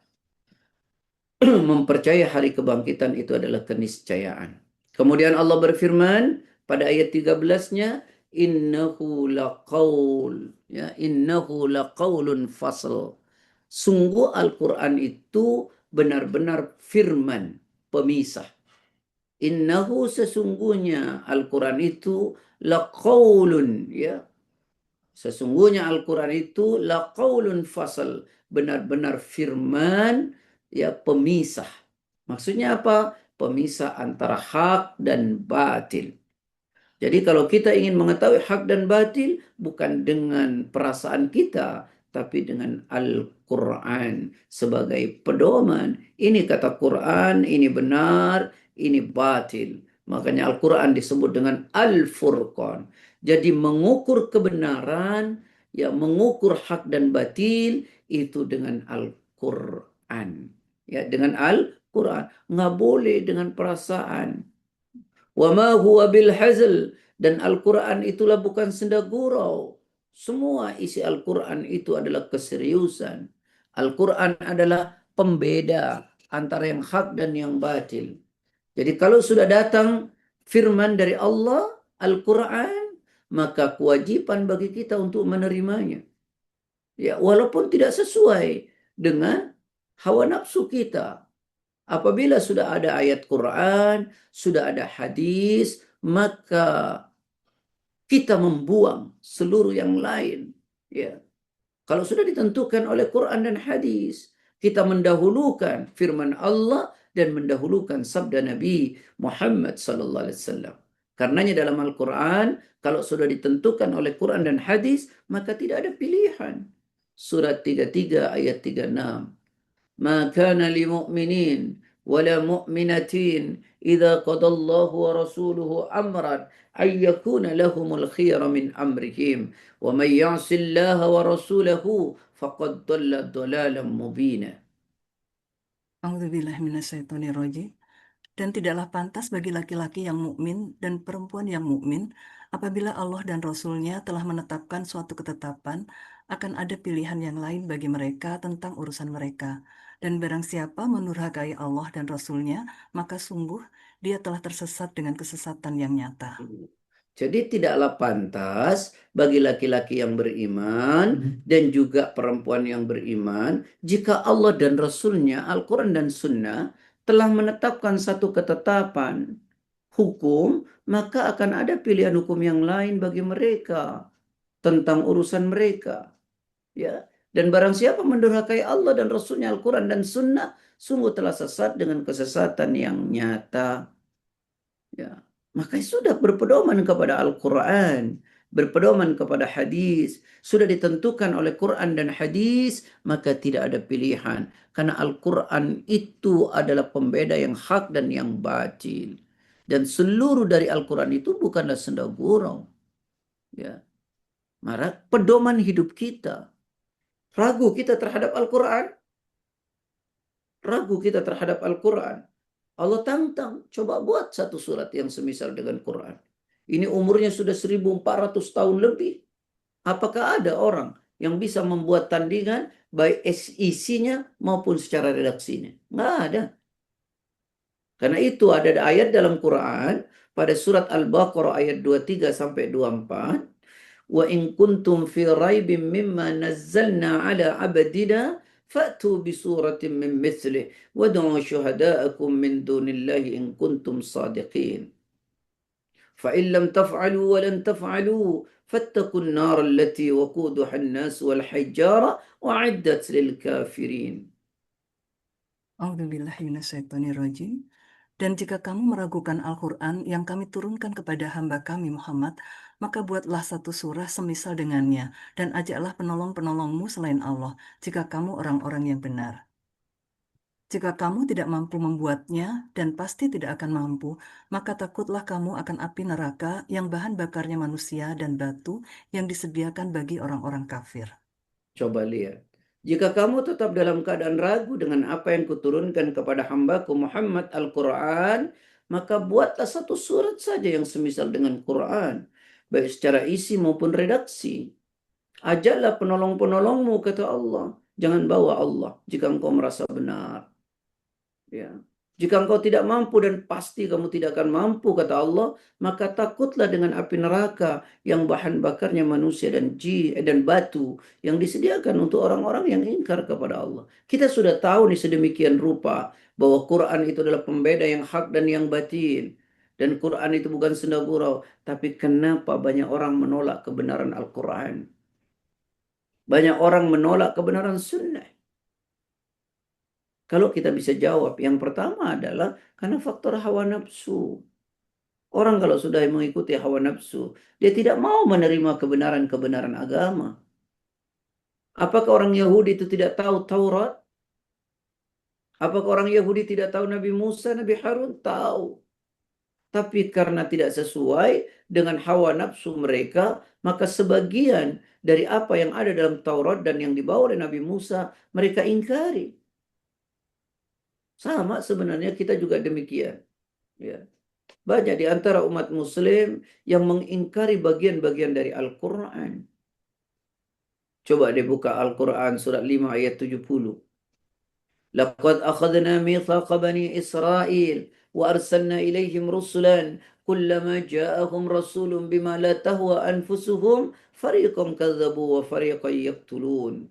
mempercayai hari kebangkitan itu adalah keniscayaan. Kemudian Allah berfirman pada ayat 13-nya, innahu laqaul, ya, innahu laqaulun fasl. Sungguh Al-Quran itu benar-benar firman pemisah. Innahu, sesungguhnya Al-Quran itu laqaulun, ya. Sesungguhnya Al-Quran itu laqaulun fasl, benar-benar firman, ya, pemisah. Maksudnya apa? Pemisah antara hak dan batil. Jadi kalau kita ingin mengetahui hak dan batil, bukan dengan perasaan kita, tapi dengan Al-Quran sebagai pedoman. Ini kata Quran, ini benar, ini batil. Makanya Al-Quran disebut dengan Al-Furqan. Jadi mengukur kebenaran, ya, mengukur hak dan batil itu dengan Al-Quran. Ya, dengan Al-Quran. Nggak boleh dengan perasaan. Wa ma huwa bil hazl, dan Al-Quran itulah bukan senda gurau. Semua isi Al-Quran itu adalah keseriusan. Al-Quran adalah pembeda antara yang hak dan yang batil. Jadi kalau sudah datang firman dari Allah, Al-Quran, maka kewajiban bagi kita untuk menerimanya. Ya, walaupun tidak sesuai dengan hawa nafsu kita. Apabila sudah ada ayat Quran, sudah ada hadis, maka kita membuang seluruh yang lain. Ya. Kalau sudah ditentukan oleh Quran dan hadis, kita mendahulukan firman Allah dan mendahulukan sabda Nabi Muhammad SAW. Karenanya dalam Al-Quran, kalau sudah ditentukan oleh Quran dan hadis, maka tidak ada pilihan. Surat 33 ayat 36. ما كان لمؤمنين ولا مؤمنة إذا قضى الله ورسوله أمرا أن يكون لهم الخير من أمرهم ومن يعص الله ورسوله فقد ضل ضلالا مبينا. A'udzubillahiminasyaitonirrajim. Dan tidaklah pantas bagi laki-laki yang mukmin dan perempuan yang mukmin apabila Allah dan Rasul-Nya telah menetapkan suatu ketetapan akan ada pilihan yang lain bagi mereka tentang urusan mereka. Dan barang siapa menurhakai Allah dan Rasul-Nya, maka sungguh dia telah tersesat dengan kesesatan yang nyata. Jadi tidaklah pantas bagi laki-laki yang beriman dan juga perempuan yang beriman jika Allah dan Rasul-Nya, Al-Quran dan Sunnah, telah menetapkan satu ketetapan hukum, maka akan ada pilihan hukum yang lain bagi mereka tentang urusan mereka. Ya. Dan barang siapa mendurhakai Allah dan Rasul-Nya, Al-Quran dan Sunnah, sungguh telah sesat dengan kesesatan yang nyata. Ya. Maka sudah berpedoman kepada Al-Quran, berpedoman kepada hadis, sudah ditentukan oleh Quran dan hadis, maka tidak ada pilihan. Karena Al-Quran itu adalah pembeda yang hak dan yang batil. Dan seluruh dari Al-Quran itu bukanlah senda gurau. Ya. Maka pedoman hidup kita. Ragu kita terhadap Al-Quran? Ragu kita terhadap Al-Quran? Allah tantang, coba buat satu surat yang semisal dengan Quran. Ini umurnya sudah 1400 tahun lebih. Apakah ada orang yang bisa membuat tandingan baik isinya maupun secara redaksinya. Nggak ada. Karena itu ada ayat dalam Quran pada surat Al-Baqarah ayat 23 sampai 24. Wa in kuntum fi raibim mimma nazzalna ala abdina fa'tu bi suratin min mithlih wad'u syuhada'akum min dunillahi in kuntum sadiqin. فإن لم تفعلوا ولن تفعلوا فاتقوا النار التي وقودها الناس والحجارة وأعدت للكافرين. A'udzubillahiminasyaitonirrajim. Dan jika kamu meragukan Al-Quran yang kami turunkan kepada hamba kami Muhammad, maka buatlah satu surah semisal dengannya, dan ajaklah penolong-penolongmu selain Allah, jika kamu orang-orang yang benar. Jika kamu tidak mampu membuatnya, dan pasti tidak akan mampu, maka takutlah kamu akan api neraka yang bahan bakarnya manusia dan batu yang disediakan bagi orang-orang kafir. Coba lihat. Jika kamu tetap dalam keadaan ragu dengan apa yang kuturunkan kepada hambaku Muhammad Al-Quran, maka buatlah satu surat saja yang semisal dengan Quran, baik secara isi maupun redaksi. Ajaklah penolong-penolongmu, kata Allah. Jangan bawa Allah jika engkau merasa benar. Ya. Jika engkau tidak mampu, dan pasti kamu tidak akan mampu, kata Allah, maka takutlah dengan api neraka yang bahan bakarnya manusia dan batu yang disediakan untuk orang-orang yang ingkar kepada Allah. Kita sudah tahu nih sedemikian rupa bahwa Quran itu adalah pembeda yang hak dan yang batin. Dan Quran itu bukan senda gurau. Tapi kenapa banyak orang menolak kebenaran Al-Quran? Banyak orang menolak kebenaran sunnah. Kalau kita bisa jawab, yang pertama adalah karena faktor hawa nafsu. Orang kalau sudah mengikuti hawa nafsu, dia tidak mau menerima kebenaran-kebenaran agama. Apakah orang Yahudi itu tidak tahu Taurat? Apakah orang Yahudi tidak tahu Nabi Musa, Nabi Harun? Tahu. Tapi karena tidak sesuai dengan hawa nafsu mereka, maka sebagian dari apa yang ada dalam Taurat dan yang dibawa oleh Nabi Musa, mereka ingkari. Sama sebenarnya kita juga demikian. Ya. Banyak di antara umat muslim yang mengingkari bagian-bagian dari Al-Quran. Coba dibuka Al-Quran surat 5 ayat 70. Laqad akhadna mithaqa bani Israel wa arsalna ilaihim rusulan kullama ja'ahum rasulun bima la tahwa anfusuhum fariqan kadzabu wa fariqan yaqtulun.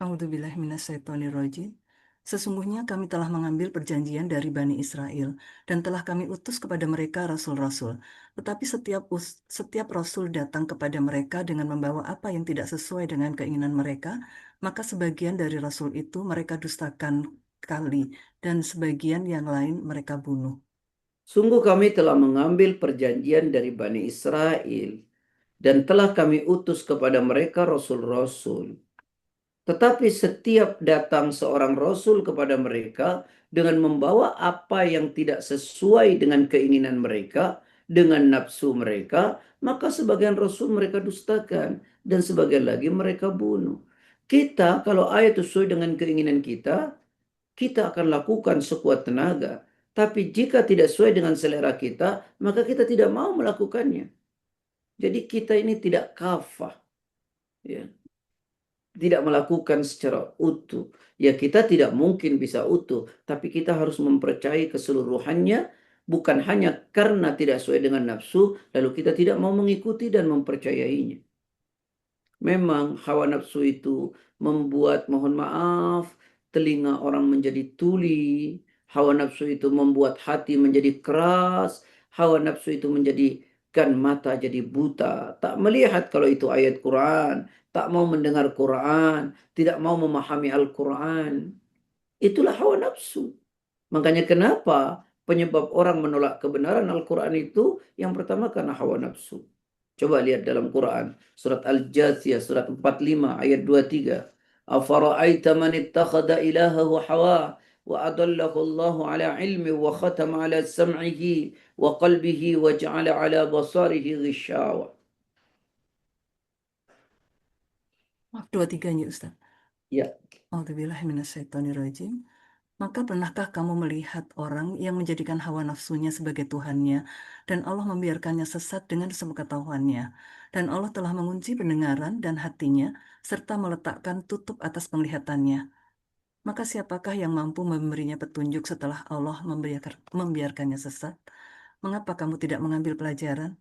A'udzubillahiminasyaitonirrajim. Sesungguhnya kami telah mengambil perjanjian dari Bani Israel dan telah kami utus kepada mereka rasul-rasul. Tetapi setiap rasul datang kepada mereka dengan membawa apa yang tidak sesuai dengan keinginan mereka, maka sebagian dari rasul itu mereka dustakan kali dan sebagian yang lain mereka bunuh. Sungguh kami telah mengambil perjanjian dari Bani Israel dan telah kami utus kepada mereka rasul-rasul. Tetapi setiap datang seorang rasul kepada mereka dengan membawa apa yang tidak sesuai dengan keinginan mereka, dengan nafsu mereka, maka sebagian rasul mereka dustakan dan sebagian lagi mereka bunuh. Kita kalau ayat sesuai dengan keinginan kita akan lakukan sekuat tenaga. Tapi jika tidak sesuai dengan selera kita, maka kita tidak mau melakukannya. Jadi kita ini tidak kafah. Ya. Tidak melakukan secara utuh. Ya kita tidak mungkin bisa utuh, tapi kita harus mempercayai keseluruhannya, bukan hanya karena tidak sesuai dengan nafsu, lalu kita tidak mau mengikuti dan mempercayainya. Memang hawa nafsu itu membuat, mohon maaf, telinga orang menjadi tuli. Hawa nafsu itu membuat hati menjadi keras. Hawa nafsu itu menjadikan mata jadi buta. Tak melihat kalau itu ayat Quran. Tak mau mendengar Quran. Tidak mau memahami Al-Quran. Itulah hawa nafsu. Makanya kenapa penyebab orang menolak kebenaran Al-Quran itu yang pertama karena hawa nafsu. Coba lihat dalam Quran. Surat Al-Jathiyah, surat 45 ayat 23. Afara'aita man ittakhadha ilahahu hawa wa adallahu Allahu ala ilmi wa khatama ala sam'ihi wa qalbihi wa ja'ala ala basarihi ghishawa. Maaf, 23-nya Ustaz. Ya. A'udzubillahiminasyaitonirrajim. Maka pernahkah kamu melihat orang yang menjadikan hawa nafsunya sebagai Tuhannya, dan Allah membiarkannya sesat dengan sepengetahuannya, dan Allah telah mengunci pendengaran dan hatinya, serta meletakkan tutup atas penglihatannya. Maka siapakah yang mampu memberinya petunjuk setelah Allah membiarkannya sesat? Mengapa kamu tidak mengambil pelajaran?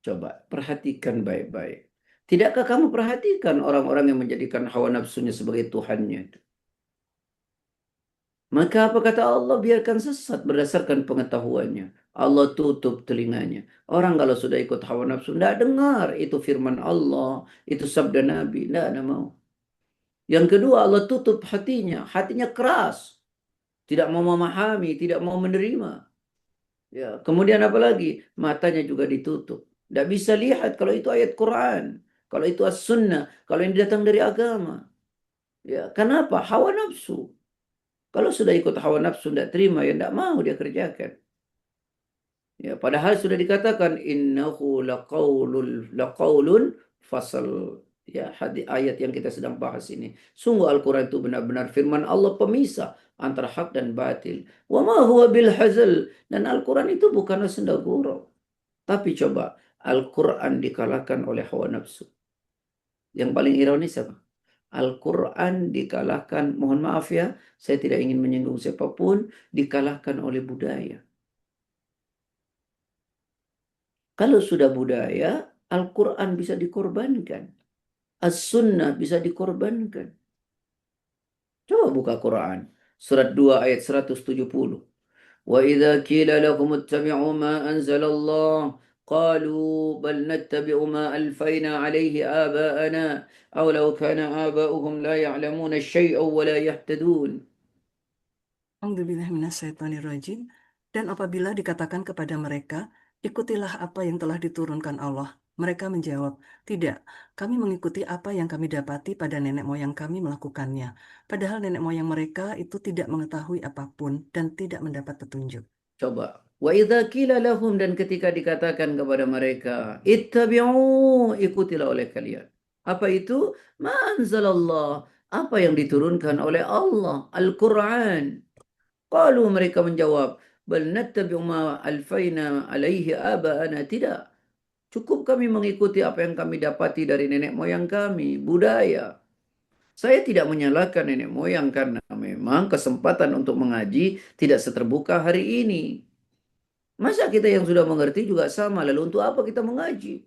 Coba perhatikan baik-baik. Tidakkah kamu perhatikan orang-orang yang menjadikan hawa nafsunya sebagai Tuhannya? Maka apa kata Allah? Biarkan sesat berdasarkan pengetahuannya. Allah tutup telinganya. Orang kalau sudah ikut hawa nafsu, tidak dengar itu firman Allah, itu sabda Nabi, tidak ada mau. Yang kedua, Allah tutup hatinya. Hatinya keras. Tidak mau memahami, tidak mau menerima. Ya, kemudian apa lagi? Matanya juga ditutup. Tidak bisa lihat kalau itu ayat Quran. Kalau itu as-sunnah. Kalau ini datang dari agama. Ya, kenapa? Hawa nafsu. Kalau sudah ikut hawa nafsu, tidak terima, ya tidak mau dia kerjakan. Ya, padahal sudah dikatakan innahu laqaulun fasal. Ya, ayat yang kita sedang bahas ini. Sungguh Al-Quran itu benar-benar firman Allah pemisah antara hak dan batil. Wa ma huwa bil hazal. Dan Al-Quran itu bukanlah senda gurau. Tapi coba, Al-Quran dikalahkan oleh hawa nafsu. Yang paling ironis apa? Al-Quran dikalahkan, mohon maaf ya, saya tidak ingin menyinggung siapapun, dikalahkan oleh budaya. Kalau sudah budaya, Al-Quran bisa dikorbankan. As-Sunnah bisa dikorbankan. Coba buka Quran. Surat 2 ayat 170. وَإِذَا كِيلَ لَهُمُ اتَّبِعُوا مَا أَنزَلَ اللَّهُ قَالُوا بَلْ نَتَّبِعُ مَا أَلْفَيْنَا عَلَيْهِ آبَاءَنَا أَوْ لَوْ كَانَ آبَاؤُهُمْ لَا يَعْلَمُونَ شَيْئًا وَلَا يَهْتَدُونَ. A'udzubillahiminasyaitonirrajim. Dan apabila dikatakan kepada mereka, ikutilah apa yang telah diturunkan Allah. Mereka menjawab, tidak, kami mengikuti apa yang kami dapati pada nenek moyang kami melakukannya. Padahal nenek moyang mereka itu tidak mengetahui apapun dan tidak mendapat petunjuk. Coba. Wa idza qila lahum, dan ketika dikatakan kepada mereka, ittabi'u, ikutilah oleh kalian. Apa itu? Ma anzalallah, apa yang diturunkan oleh Allah, Al-Quran. Qalu, mereka menjawab, bal nattabi'u ma alfaina alaihi aba'ana. Tidak. Cukup kami mengikuti apa yang kami dapati dari nenek moyang kami, budaya. Saya tidak menyalahkan nenek moyang karena memang kesempatan untuk mengaji tidak seterbuka hari ini. Masa kita yang sudah mengerti juga sama, lalu untuk apa kita mengaji?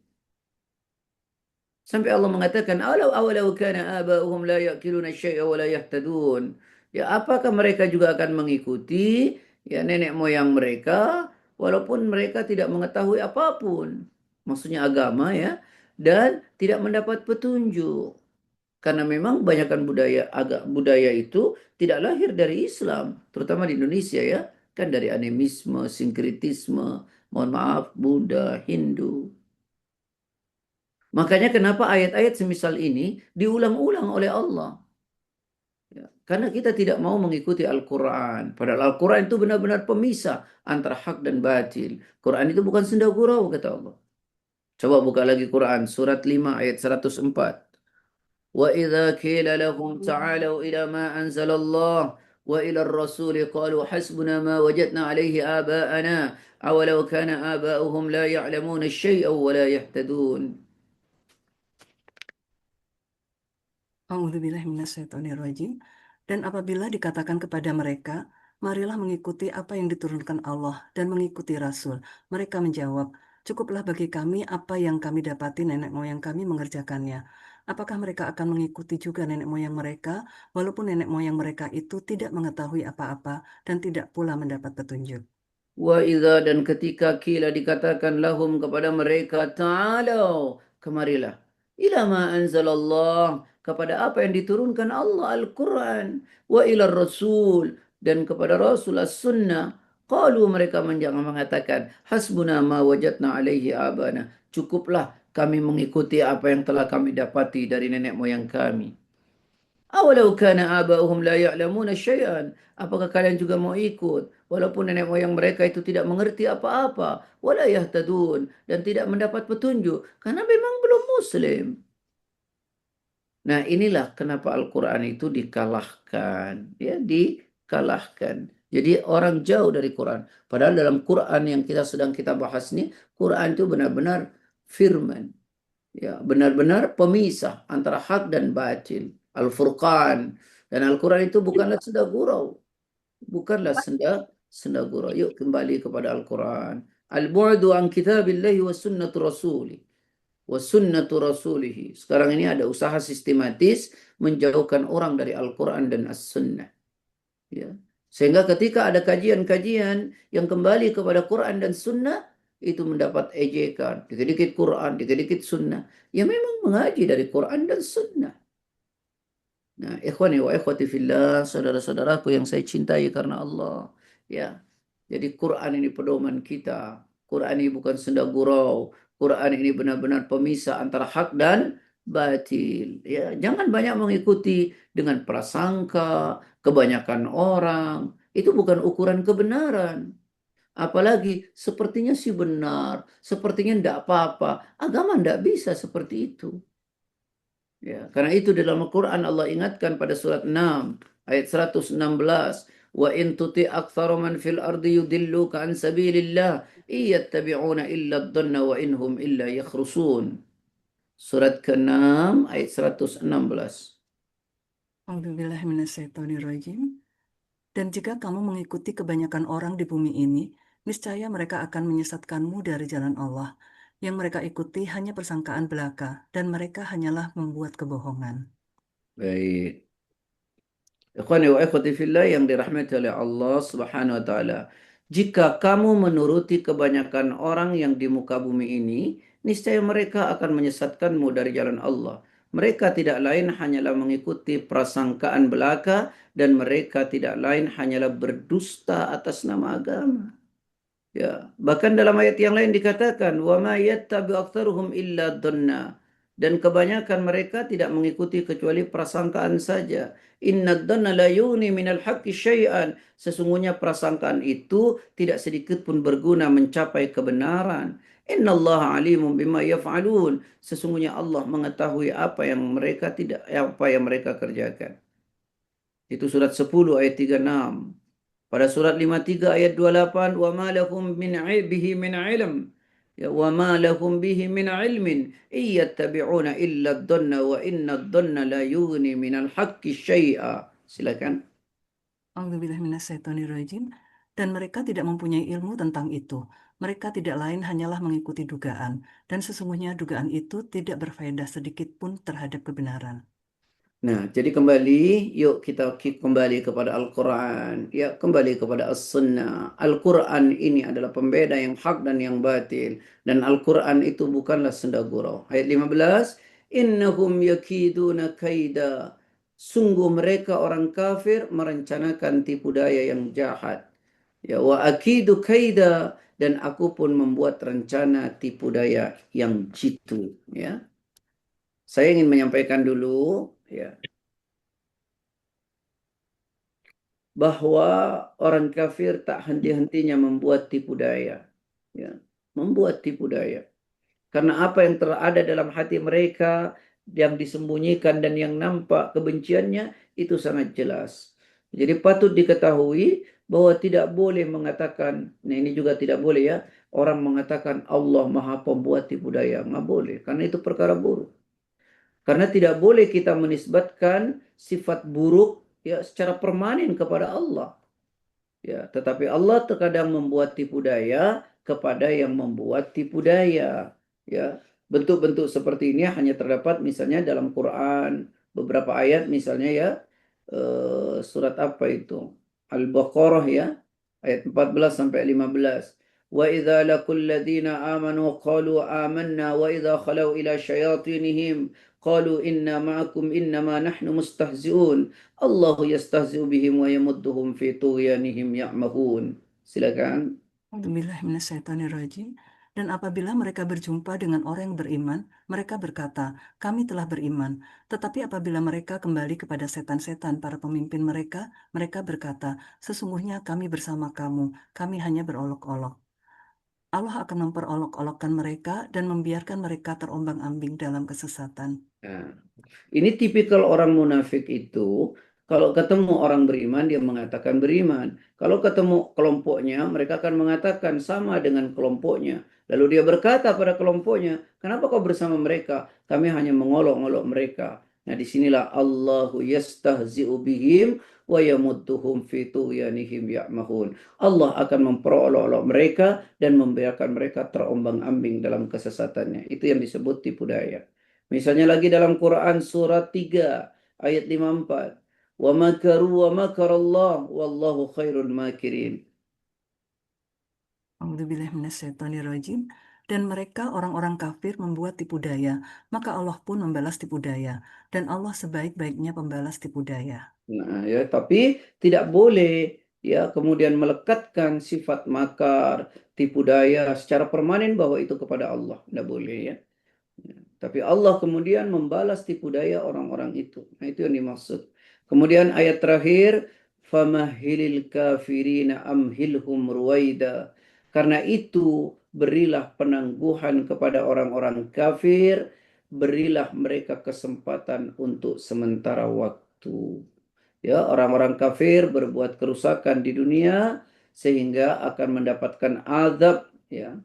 Sampai Allah mengatakan, awalau kana aba'uhum la ya'kiluna syai'a wa la yahtadun. Ya, apakah mereka juga akan mengikuti ya nenek moyang mereka walaupun mereka tidak mengetahui apapun. Maksudnya agama ya, dan tidak mendapat petunjuk. Karena memang kebanyakan budaya itu tidak lahir dari Islam, terutama di Indonesia ya, kan dari animisme, sinkritisme, mohon maaf, Buddha, Hindu. Makanya kenapa ayat-ayat semisal ini diulang-ulang oleh Allah. Ya, karena kita tidak mau mengikuti Al-Quran. Padahal Al-Quran itu benar-benar pemisah antara hak dan batil. Quran itu bukan senda gurau, kata Allah. Coba buka lagi Quran, surat 5 ayat 104. وإذا قيل لهم تعالوا إلى ما أنزل الله وإلى الرسول قالوا حسبنا ما وجدنا عليه آباءنا أولو كان آباؤهم لا يعلمون الشيء ولا يهتدون. A'udzubillahiminasyaitonirrajim. Dan apabila dikatakan kepada mereka, marilah mengikuti apa yang diturunkan Allah dan mengikuti Rasul. Mereka menjawab, cukuplah bagi kami apa yang kami dapati nenek moyang kami mengerjakannya. Apakah mereka akan mengikuti juga nenek moyang mereka, walaupun nenek moyang mereka itu tidak mengetahui apa-apa dan tidak pula mendapat petunjuk? Wa idza, dan ketika kila dikatakan lahum kepada mereka, ta'alau, kemarilah, ila ma anzalallah, kepada apa yang diturunkan Allah, Al-Quran, wa ila Rasul, dan kepada Rasul As-Sunnah. Qalu, mereka menjangan mengatakan, hasbuna ma wajadna alaihi abana, cukuplah kami mengikuti apa yang telah kami dapati dari nenek moyang kami. Awalau kana aba'uhum la ya'lamuna syai'an. Apakah kalian juga mau ikut walaupun nenek moyang mereka itu tidak mengerti apa-apa, wala yahtadun, dan tidak mendapat petunjuk karena memang belum muslim. Nah, inilah kenapa Al-Quran itu dikalahkan, ya, kalahkan. Jadi orang jauh dari Quran. Padahal dalam Quran yang sedang kita bahas ini, Quran itu benar-benar firman. Ya, benar-benar pemisah antara hak dan batil. Al-Furqan. Dan Al-Quran itu bukanlah senda gurau. Bukanlah senda gurau. Yuk kembali kepada Al-Quran. Al-bu'du an kitabillahi wa sunnatu rasuli. Wa sunnatu rasulihi. Sekarang ini ada usaha sistematis menjauhkan orang dari Al-Quran dan As-Sunnah. Ya. Sehingga ketika ada kajian-kajian yang kembali kepada Quran dan Sunnah, itu mendapat ejekan. Dikit-dikit Quran, dikit-dikit Sunnah. Ya memang mengaji dari Quran dan Sunnah. Nah, ikhwani wa ikhwati fillah, saudara-saudaraku yang saya cintai karena Allah. Ya. Jadi Quran ini pedoman kita. Quran ini bukan senda gurau. Quran ini benar-benar pemisah antara hak dan batil. Ya, jangan banyak mengikuti dengan prasangka, kebanyakan orang. Itu bukan ukuran kebenaran. Apalagi sepertinya sih benar, sepertinya tidak apa-apa. Agama tidak bisa seperti itu. Ya, karena itu dalam Al-Quran Allah ingatkan pada surat 6 ayat 116, wa in tuti aktsara man fil ardi yudilluka an sabilillah iyattabi'una illa ad-dhanna wa inhum illa yakhrusun. Surat ke-6 ayat 116. A'udzubillahiminasyaitonirrajim. Dan jika kamu mengikuti kebanyakan orang di bumi ini, niscaya mereka akan menyesatkanmu dari jalan Allah. Yang mereka ikuti hanya persangkaan belaka, dan mereka hanyalah membuat kebohongan. Baik. Ikhwani wa ikhwati fillah yang dirahmati oleh Allah Subhanahu wa taala. Jika kamu menuruti kebanyakan orang yang di muka bumi ini, niscaya mereka akan menyesatkanmu dari jalan Allah. Mereka tidak lain hanyalah mengikuti prasangkaan belaka dan mereka tidak lain hanyalah berdusta atas nama agama. Ya, bahkan dalam ayat yang lain dikatakan wa ma yattabi aktsaruhum illa dhanna. Dan kebanyakan mereka tidak mengikuti kecuali prasangkaan saja. Inna dhanna la yughni minal haqqi syai'an. Sesungguhnya prasangkaan itu tidak sedikit pun berguna mencapai kebenaran. Innallaha alimun bima yaf'alun. Sesungguhnya Allah mengetahui apa yang mereka kerjakan. Itu surat 10 ayat 36. Pada surat 53 ayat 28, wa ma lahum bihi min ilm. Ya, wa ma lahum bihi min ilmin iyattabi'una illa ad-dhanna wa inna ad-dhanna la yughni minal haqqi syai'a. Silakan. A'udzubillahiminasyaitonirrajim. Dan mereka tidak mempunyai ilmu tentang itu. Mereka tidak lain hanyalah mengikuti dugaan. Dan sesungguhnya dugaan itu tidak berfaedah sedikit pun terhadap kebenaran. Nah, jadi kembali, yuk kita kembali kepada Al-Quran. Ya, kembali kepada As-Sunnah. Al-Quran ini adalah pembeda yang hak dan yang batil. Dan Al-Quran itu bukanlah senda gurau. Ayat 15, innahum yakiduna kaida. Sungguh mereka orang kafir merencanakan tipu daya yang jahat. Ya, wa akidu kaida. Dan aku pun membuat rencana tipu daya yang jitu. Ya. Saya ingin menyampaikan dulu, ya, bahwa orang kafir tak henti-hentinya membuat tipu daya. Ya, membuat tipu daya. Karena apa yang terada dalam hati mereka, yang disembunyikan dan yang nampak kebenciannya, itu sangat jelas. Jadi patut diketahui bahwa tidak boleh mengatakan, nah ini juga tidak boleh ya, orang mengatakan Allah maha pembuat tipu daya. Nggak boleh, karena itu perkara buruk. Karena tidak boleh kita menisbatkan sifat buruk ya secara permanen kepada Allah. Ya, tetapi Allah terkadang membuat tipu daya kepada yang membuat tipu daya. Ya, bentuk-bentuk seperti ini hanya terdapat misalnya dalam Quran, beberapa ayat misalnya ya, surat apa itu? Al-Baqarah ya, ayat 14 sampai 15. Wa idza laqul ladzina amanu qalu amanna wa idza khalau ila syayatinihim qalu inna ma'akum innama nahnu mustahzi'un. Allahu yastahzi'u bihim wa yamudduhum fi tughyanihim ya'mahun. Silakan. A'udzubillahiminasyaitonirrajim. Dan apabila mereka berjumpa dengan orang yang beriman, mereka berkata, kami telah beriman. Tetapi apabila mereka kembali kepada setan-setan para pemimpin mereka, mereka berkata, sesungguhnya kami bersama kamu, kami hanya berolok-olok. Allah akan memperolok-olokkan mereka dan membiarkan mereka terombang-ambing dalam kesesatan. Nah, ini tipikal orang munafik itu Kalau ketemu orang beriman, dia mengatakan beriman. Kalau ketemu kelompoknya, mereka akan mengatakan sama dengan kelompoknya. Lalu dia berkata pada kelompoknya, kenapa kau bersama mereka? Kami hanya mengolok-olok mereka. Nah, disinilah Allahu yastahzi'u bihim wa yamudduhum fi tughyanihim ya'mahun. Allah akan memperolok-olok mereka dan membiarkan mereka terombang-ambing dalam kesesatannya. Itu yang disebut tipu daya. Misalnya lagi dalam Quran surat 3 ayat 54. Wa makaru wa makarallah wallahu khairul makirin. A'udzubillahiminasyaitonirrajim. Dan mereka orang-orang kafir membuat tipu daya, maka Allah pun membalas tipu daya, dan Allah sebaik-baiknya pembalas tipu daya. Nah, ya, tapi tidak boleh ya kemudian melekatkan sifat makar, tipu daya secara permanen bahwa itu kepada Allah. Tidak boleh ya. Tapi Allah kemudian membalas tipu daya orang-orang itu. Nah, itu yang dimaksud. Kemudian ayat terakhir, famahilil kafirina amhilhum ruwaida. Karena itu berilah penangguhan kepada orang-orang kafir, berilah mereka kesempatan untuk sementara waktu. Ya, orang-orang kafir berbuat kerusakan di dunia sehingga akan mendapatkan azab ya,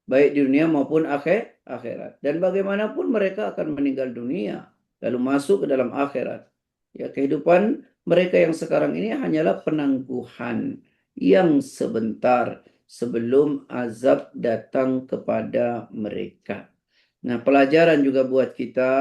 baik di dunia maupun akhirat. Dan bagaimanapun mereka akan meninggal dunia, lalu masuk ke dalam akhirat. Ya, kehidupan mereka yang sekarang ini hanyalah penangguhan yang sebentar sebelum azab datang kepada mereka. Nah, pelajaran juga buat kita,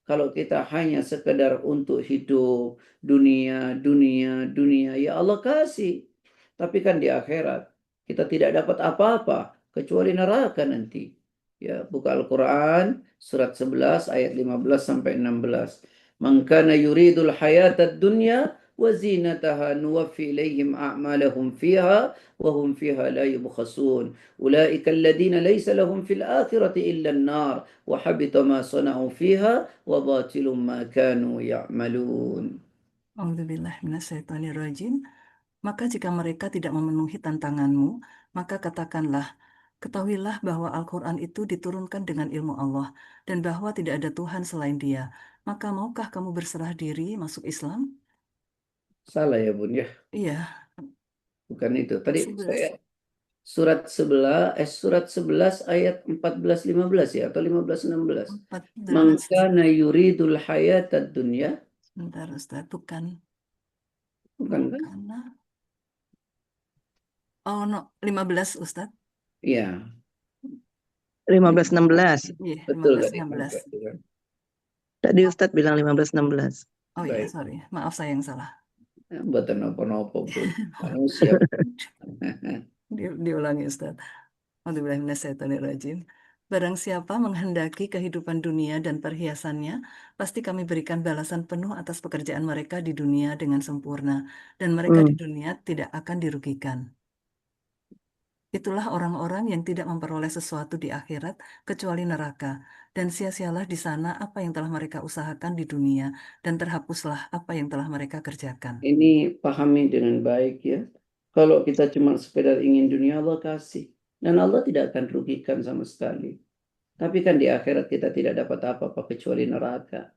kalau kita hanya sekedar untuk hidup dunia, dunia, dunia, ya Allah kasih. Tapi kan di akhirat kita tidak dapat apa-apa kecuali neraka nanti. Ya, buka Al-Quran surat 11 ayat 15 sampai 16. Man kana yuridul hayatad dunya wa zinataha nuwaffi ilaihim a'malahum fiha wa hum fiha la yubkhasun. Ulaika alladhina laysa lahum fil akhirati illa an-nar wa habita ma sana'u fiha wa batilum ma kanu ya'malun. A'udzubillahiminasyaitonirrajim. Maka jika mereka tidak memenuhi tantanganmu, maka katakanlah, ketahuilah bahwa Al-Quran itu diturunkan dengan ilmu Allah, dan bahwa tidak ada Tuhan selain Dia. Maka maukah kamu berserah diri masuk Islam? Salah ya Bun ya, Iya, bukan itu. Tadi 11. saya surat 11 ayat 14-15 ya atau 15-16. 14. Mangkana yuridul hayatad dunya, Sebentar, Ustaz. Bukan. bukan kan? Karena... Oh, no. 15, Ustaz. Iya, 15-16. Iya, betul 15, tadi. 16. Tadi Ustadz bilang 15-16. Oh iya, Baik, sorry. Maaf, saya yang salah. buatan apa-apa Bun. Manusia. Diulangi, Ustaz. A'udzubillahiminasyaitonirrajim. Barang siapa menghendaki kehidupan dunia dan perhiasannya, pasti kami berikan balasan penuh atas pekerjaan mereka di dunia dengan sempurna, dan mereka di dunia tidak akan dirugikan. Itulah orang-orang yang tidak memperoleh sesuatu di akhirat kecuali neraka, dan sia-sialah di sana apa yang telah mereka usahakan di dunia, dan terhapuslah apa yang telah mereka kerjakan. Ini pahami dengan baik ya. Kalau kita cuma sekedar ingin dunia, Allah kasih. Dan Allah tidak akan rugikan sama sekali. Tapi kan di akhirat kita tidak dapat apa-apa kecuali neraka.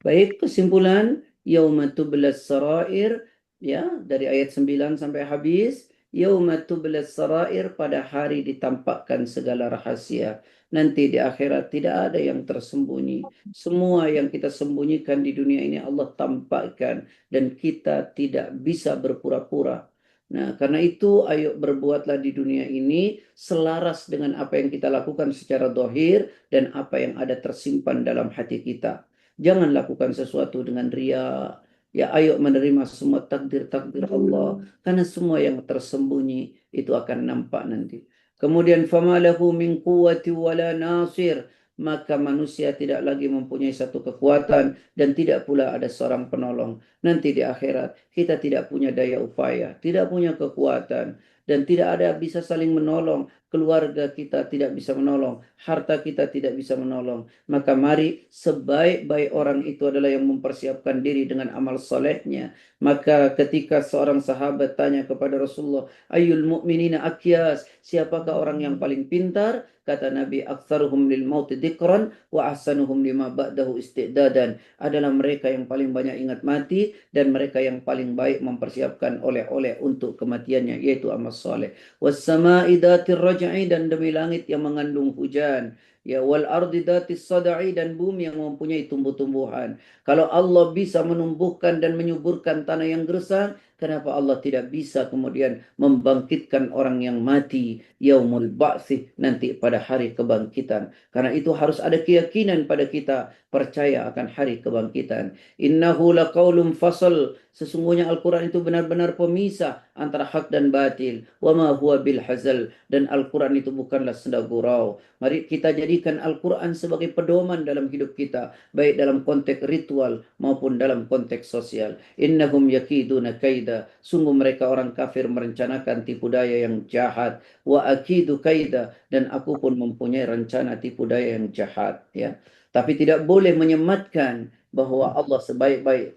Baik, kesimpulan yauma tublas sarair ya dari ayat 9 sampai habis. Yauma tublas sarair, pada hari ditampakkan segala rahasia. Nanti di akhirat tidak ada yang tersembunyi. Semua yang kita sembunyikan di dunia ini Allah tampakkan dan kita tidak bisa berpura-pura. Nah, karena itu ayo berbuatlah di dunia ini selaras dengan apa yang kita lakukan secara dohir dan apa yang ada tersimpan dalam hati kita. Jangan lakukan sesuatu dengan ria. Ya, ayo menerima semua takdir-takdir Allah. Karena semua yang tersembunyi itu akan nampak nanti. Kemudian, famalahu min quwwati wala nasir. Maka manusia tidak lagi mempunyai satu kekuatan dan tidak pula ada seorang penolong. Nanti di akhirat kita tidak punya daya upaya, tidak punya kekuatan dan tidak ada bisa saling menolong keluarga kita tidak bisa menolong, harta kita tidak bisa menolong. Maka mari sebaik-baik orang itu adalah yang mempersiapkan diri dengan amal solehnya. Maka ketika seorang sahabat tanya kepada Rasulullah, Ayul mu'minina akyas, siapakah orang yang paling pintar? Kata Nabi, aktsaruhum lil mauti dzikran wa ahsanuhum lima ba'dahu istidadan. Adalah mereka yang paling banyak ingat mati dan mereka yang paling baik mempersiapkan oleh-oleh untuk kematiannya, yaitu amal soleh. Was-sama'i dzatir raj'i, dan demi langit yang mengandung hujan. Ya, wal ardi dzatis sad'i, dan bumi yang mempunyai tumbuh-tumbuhan. Kalau Allah bisa menumbuhkan dan menyuburkan tanah yang gersang, kenapa Allah tidak bisa kemudian membangkitkan orang yang mati yaumul ba'tsih, nanti pada hari kebangkitan? Karena itu harus ada keyakinan pada kita, percaya akan hari kebangkitan. Innahu laqaulun fasal, sesungguhnya Al-Quran itu benar-benar pemisah antara hak dan batil. Wa ma huwa bil hazal, dan Al-Quran itu bukanlah senda gurau. Mari kita jadikan Al-Quran sebagai pedoman dalam hidup kita, baik dalam konteks ritual maupun dalam konteks sosial. Innahum yakiduna kaida, sungguh mereka orang kafir merencanakan tipu daya yang jahat. Wa akidu kaida, dan aku pun mempunyai rencana tipu daya yang jahat. Ya, tapi tidak boleh menyematkan bahwa Allah sebaik-baik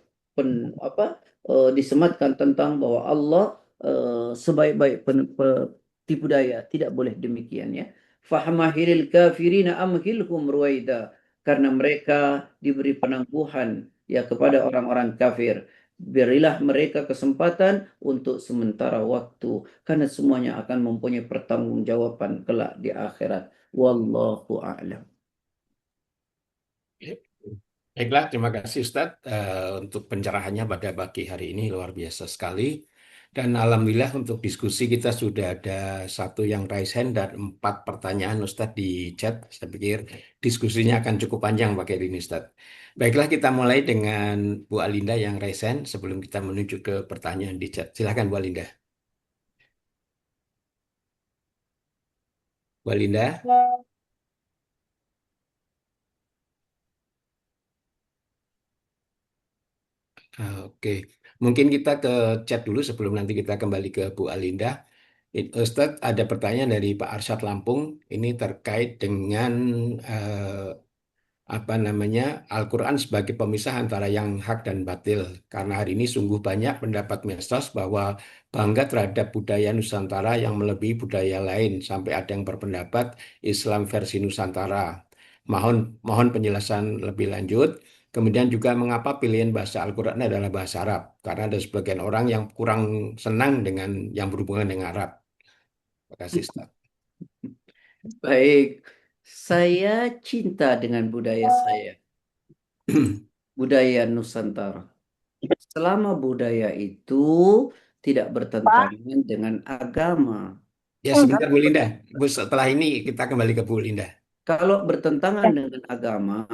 disematkan tentang bahwa Allah sebaik-baik tipu daya. Tidak boleh demikian, ya. Fahmahiril kafirina amhilhum ruwaida, karena mereka diberi penangguhan ya kepada orang-orang kafir. Berilah mereka kesempatan untuk sementara waktu, karena semuanya akan mempunyai pertanggungjawaban kelak di akhirat. Wallahu a'lam. Baiklah, terima kasih Ustadz untuk pencerahannya pada pagi hari ini, luar biasa sekali. Dan alhamdulillah untuk diskusi kita sudah ada satu yang raise hand dan 4 pertanyaan Ustadz di chat. Saya pikir diskusinya akan cukup panjang pakai ini Ustadz. Baiklah, kita mulai dengan Bu Alinda yang raise hand sebelum kita menuju ke pertanyaan di chat. Silakan Bu Alinda. Bu Alinda. Oke, mungkin kita ke chat dulu sebelum nanti kita kembali ke Bu Alinda. Ustadz, ada pertanyaan dari Pak Arsyad Lampung. Ini terkait dengan apa namanya Al-Quran sebagai pemisah antara yang hak dan batil. Karena hari ini sungguh banyak pendapat medsos bahwa bangga terhadap budaya Nusantara yang melebihi budaya lain. Sampai ada yang berpendapat Islam versi Nusantara. Mohon, mohon penjelasan lebih lanjut. Kemudian juga mengapa pilihan bahasa Al-Quran adalah bahasa Arab. Karena ada sebagian orang yang kurang senang dengan yang berhubungan dengan Arab. Terima kasih, Ustaz. Baik, saya cinta dengan budaya saya, budaya Nusantara. Selama budaya itu tidak bertentangan dengan agama. Ya, sebentar Bu Linda. Bu, setelah ini kita kembali ke Bu Linda. Kalau bertentangan dengan agama,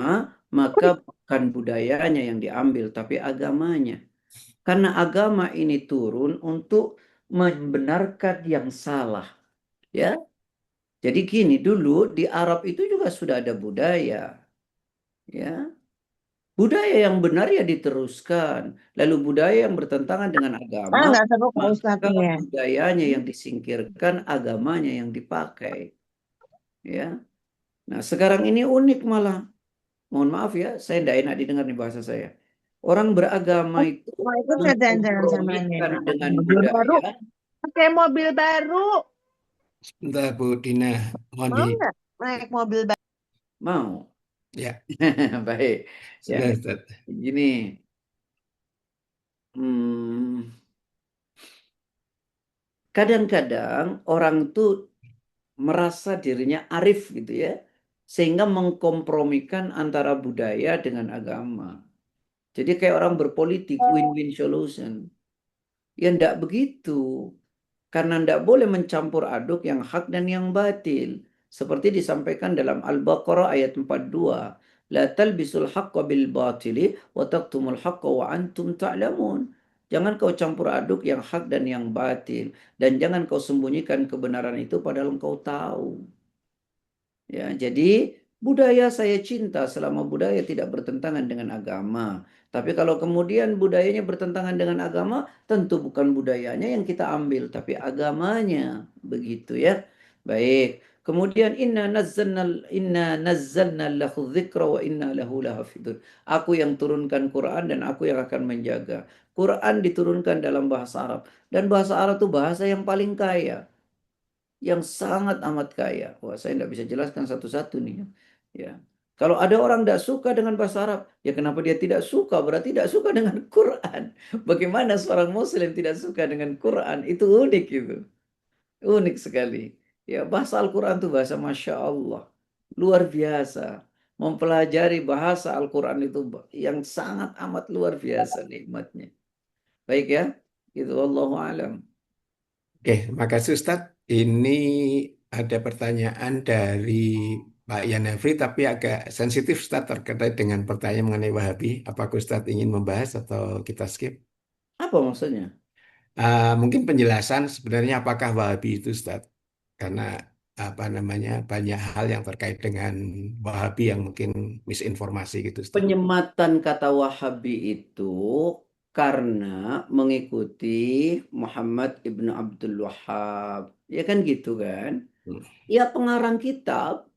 maka bukan budayanya yang diambil, tapi agamanya. Karena agama ini turun untuk membenarkan yang salah. Ya, jadi gini, dulu di Arab itu juga sudah ada budaya. Ya, budaya yang benar ya diteruskan. Lalu budaya yang bertentangan dengan agama, nggak seru Pak maka Ustadznya. budayanya yang disingkirkan, agamanya yang dipakai. Ya. Nah, sekarang ini unik malah. Mohon maaf ya, saya tidak enak didengar nih bahasa saya. Orang beragama itu Mau ikut saya jalan-jalan sama memkompromikan Nena. dengan Mobil baru. budaya. Pakai mobil baru. Sebentar Bu Dina. Mohon Mau nggak naik mobil baru? Mau. Ya, Baik. Ya, sudah Ustaz. gini. Kadang-kadang orang tuh merasa dirinya arif gitu ya, sehingga mengkompromikan antara budaya dengan agama. Jadi kayak orang berpolitik, win-win solution. Ya enggak begitu. Karena tidak boleh mencampur aduk yang hak dan yang batil. Seperti disampaikan dalam Al-Baqarah ayat 42. La talbisul haqqa bil batili wa taqtumul haqqa wa antum ta'lamun. Jangan kau campur aduk yang hak dan yang batil. Dan jangan kau sembunyikan kebenaran itu padahal engkau tahu. Ya, jadi budaya saya cinta selama budaya tidak bertentangan dengan agama. Tapi kalau kemudian budayanya bertentangan dengan agama, tentu bukan budayanya yang kita ambil, tapi agamanya. Begitu ya. Baik. Kemudian inna nazzalna lahu dzikra wa inna lahu lahafidun. Aku yang turunkan Quran dan aku yang akan menjaga. Quran diturunkan dalam bahasa Arab dan bahasa Arab itu bahasa yang paling kaya, yang sangat amat kaya. Wah, saya tidak bisa jelaskan satu-satu nih. Ya. Kalau ada orang tidak suka dengan bahasa Arab, ya kenapa dia tidak suka? Berarti tidak suka dengan Quran. Bagaimana seorang Muslim tidak suka dengan Quran? Itu unik gitu. Unik sekali. Ya, bahasa Al-Quran itu bahasa Masya Allah. Luar biasa. Mempelajari bahasa Al-Quran itu yang sangat amat luar biasa nikmatnya. Baik ya. Itu Wallahu alam. Oke, makasih Ustadz. Ini ada pertanyaan dari Pak Yanefri, tapi agak sensitif Ustadz terkait dengan pertanyaan mengenai Wahabi. Apakah Ustadz ingin membahas atau kita skip? Apa maksudnya? Mungkin penjelasan sebenarnya apakah Wahabi itu Ustadz? Karena apa namanya banyak hal yang terkait dengan Wahabi yang mungkin misinformasi gitu Ustadz. Penyematan kata Wahabi itu karena mengikuti Muhammad ibnu Abdul Wahhab. Ya kan gitu kan? Hmm. Ya pengarang kitab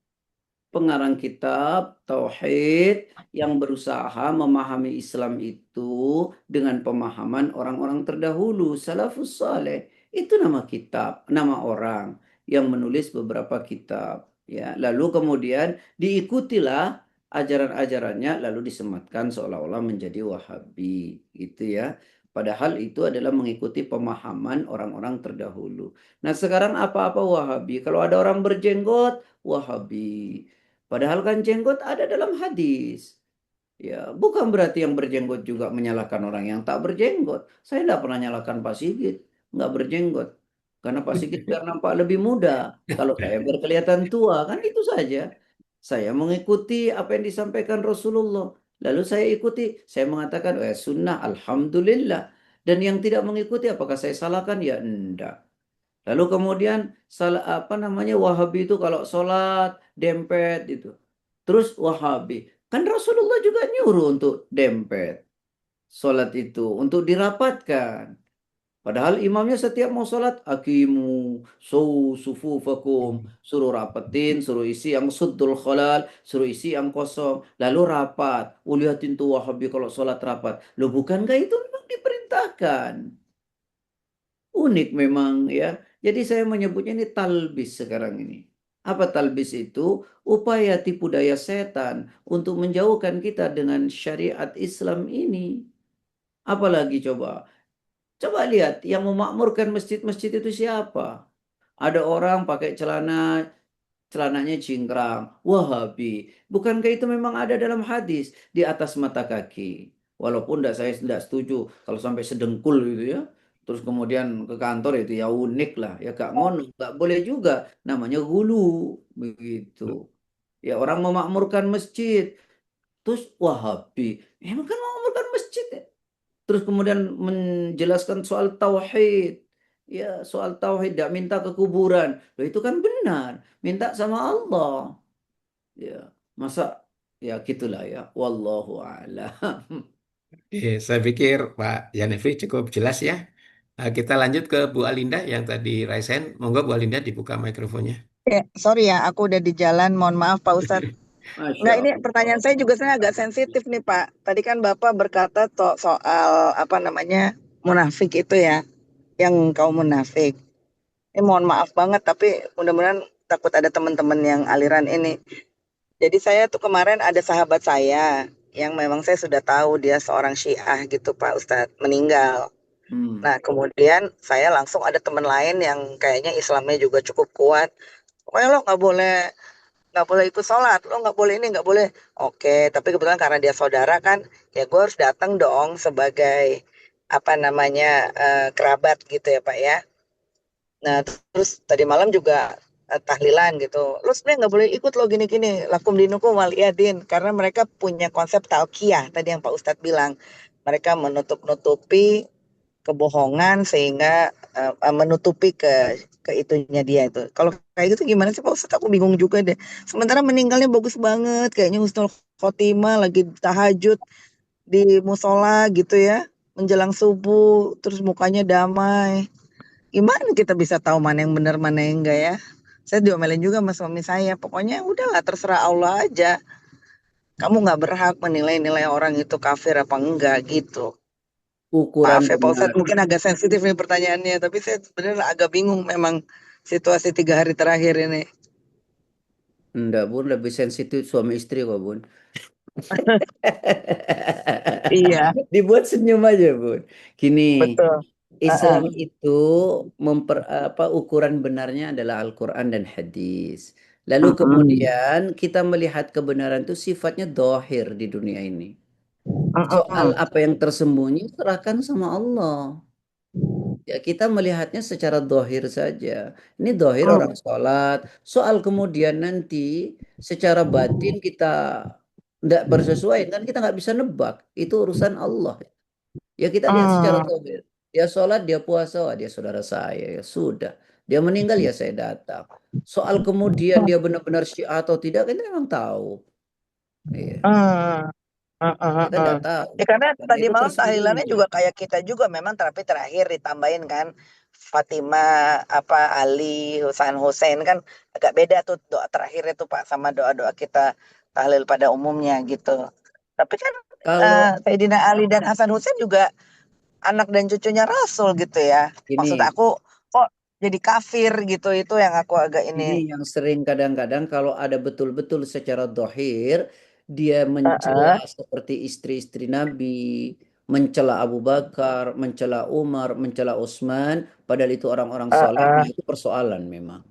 tauhid yang berusaha memahami Islam itu dengan pemahaman orang-orang terdahulu, salafus saleh. Itu nama kitab, nama orang yang menulis beberapa kitab, ya. Lalu kemudian diikutilah ajaran-ajarannya lalu disematkan seolah-olah menjadi Wahabi, gitu ya. Padahal itu adalah mengikuti pemahaman orang-orang terdahulu. Nah, sekarang apa-apa Wahabi. Kalau ada orang berjenggot, Wahabi. Padahal kan jenggot ada dalam hadis. Ya, bukan berarti yang berjenggot juga menyalahkan orang yang tak berjenggot. Saya tidak pernah nyalahkan Pak Sigit, nggak berjenggot. Karena Pak Sigit biar nampak lebih muda. Kalau saya berkelihatan tua, kan itu saja. Saya mengikuti apa yang disampaikan Rasulullah. Lalu saya ikuti, saya mengatakan, sunnah, alhamdulillah. Dan yang tidak mengikuti, apakah saya salahkan? Ya, enggak. Lalu kemudian salah apa namanya Wahabi itu kalau sholat dempet itu. Terus Wahabi. Kan Rasulullah juga nyuruh untuk dempet sholat itu untuk dirapatkan. Padahal imamnya setiap mau sholat akimu sufufakum, suruh rapetin, suruh isi yang suddul khalal, suruh isi yang kosong, lalu rapat. Lihatin tuh Wahabi kalau sholat rapat. Loh, bukankah itu memang diperintahkan? Unik memang ya. Jadi saya menyebutnya ini talbis sekarang ini. Apa talbis itu? Upaya tipu daya setan untuk menjauhkan kita dengan syariat Islam ini. Apalagi coba? Coba lihat yang memakmurkan masjid-masjid itu siapa? Ada orang pakai celananya cingkrang, Wahabi. Bukankah itu memang ada dalam hadis di atas mata kaki? Walaupun saya tidak setuju kalau sampai sedengkul gitu ya. Terus kemudian ke kantor itu ya unik lah, ya gak ngono, gak boleh juga. Namanya gulu begitu. Ya orang memakmurkan masjid, terus Wahabi. Emang kan memakmurkan masjid ya? Terus kemudian menjelaskan soal tauhid. Ya, soal tauhid, tidak minta ke kuburan. Loh, itu kan benar. Minta sama Allah. Ya, masa ya gitulah ya. Wallahu a'lam. Saya pikir Pak Yanefri cukup jelas ya. Kita lanjut ke Bu Alinda yang tadi raise hand. Monggo Bu Alinda dibuka mikrofonnya. Sorry ya, aku udah di jalan. Mohon maaf Pak Ustadz. Masya Enggak, ini Allah. pertanyaan saya juga saya agak sensitif nih Pak. Tadi kan Bapak berkata soal apa namanya munafik itu ya, yang kaum munafik. Ini mohon maaf banget, tapi mudah-mudahan takut ada teman-teman yang aliran ini. Jadi saya tuh kemarin ada sahabat saya yang memang saya sudah tahu dia seorang Syiah gitu Pak Ustadz, meninggal. Nah kemudian saya langsung ada teman lain yang kayaknya Islamnya juga cukup kuat. Pokoknya lo nggak boleh ikut sholat, lo nggak boleh ini, nggak boleh. Oke, tapi kebetulan karena dia saudara kan, ya gue harus datang dong sebagai apa namanya kerabat gitu ya Pak ya. Nah terus tadi malam juga tahlilan gitu. Lo sebenarnya nggak boleh ikut lo gini-gini, lakum dinukum waliyadin, karena mereka punya konsep talqiyah tadi yang Pak Ustadz bilang. Mereka menutup-nutupi kebohongan sehingga menutupi ke itunya dia itu. Kalau kayak gitu gimana sih Pak Ustadz? Aku bingung juga deh. Sementara meninggalnya bagus banget, kayaknya husnul khotimah, lagi tahajud di musola gitu ya, menjelang subuh, terus mukanya damai. Gimana kita bisa tahu mana yang benar mana yang enggak ya? Saya diomelin juga sama suami saya. Pokoknya udahlah terserah Allah aja. Kamu nggak berhak menilai-nilai orang itu kafir apa enggak gitu. Ukuran Maaf ya Pak benar. Ustadz, mungkin agak sensitif nih pertanyaannya, tapi saya sebenarnya agak bingung memang situasi 3 hari terakhir ini. Enggak, Bun, lebih sensitif suami istri kok, Bun. Iya, Dibuat senyum aja, Bun. Gini, betul. Heeh. Islam itu ukuran benarnya adalah Al-Quran dan hadis. Lalu Mm-mm. kemudian kita melihat kebenaran itu sifatnya dohir di dunia ini. Soal Mm-mm. apa yang tersembunyi serahkan sama Allah. Ya, kita melihatnya secara dohir saja. Ini dohir orang Mm. sholat. Soal kemudian nanti secara batin kita tidak bersesuaian, kan kita nggak bisa nebak. Itu urusan Allah. Ya kita lihat secara Mm. dohir. Dia sholat, dia puasa, wah, dia saudara saya. Ya sudah. Dia meninggal, ya saya datang. Soal kemudian dia benar-benar Syiah atau tidak, kita memang tahu. Iya. Mm. Mm-mm. Kita tidak tahu. Ya karena Karena tadi itu malam tahlilannya tersembunyi. juga kayak kita juga memang terapi terakhir ditambahin kan Fatimah apa Ali Husain Hussein kan agak beda tuh doa terakhirnya tuh Pak sama doa-doa kita tahlil pada umumnya gitu. Tapi kan Kalau Sayyidina Ali dan Hasan Hussein juga anak dan cucunya Rasul gitu ya. Maksud ini aku kok jadi kafir gitu itu yang aku agak ini. Ini yang sering kadang-kadang kalau ada betul-betul secara dohir, dia mencela Heeh, seperti istri-istri Nabi, mencela Abu Bakar, mencela Umar, mencela Utsman, padahal itu orang-orang soleh, nah heeh, itu persoalan memang.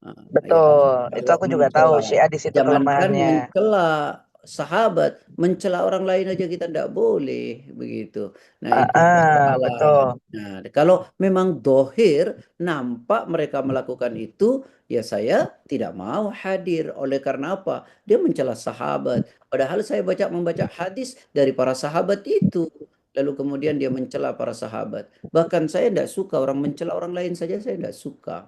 Nah, ya, betul. Itu kalau aku juga tahu mencela, Syiah di situ jangankan kelemahannya. mencela sahabat, mencela orang lain aja kita tidak boleh begitu. Nah, itu persoalan. Betul. Nah, kalau memang dohir nampak mereka melakukan itu, ya saya tidak mau hadir. Oleh karena apa? Dia mencela sahabat. Padahal saya membaca hadis dari para sahabat itu. Lalu kemudian dia mencela para sahabat. Bahkan saya tidak suka orang mencela orang lain saja, saya tidak suka.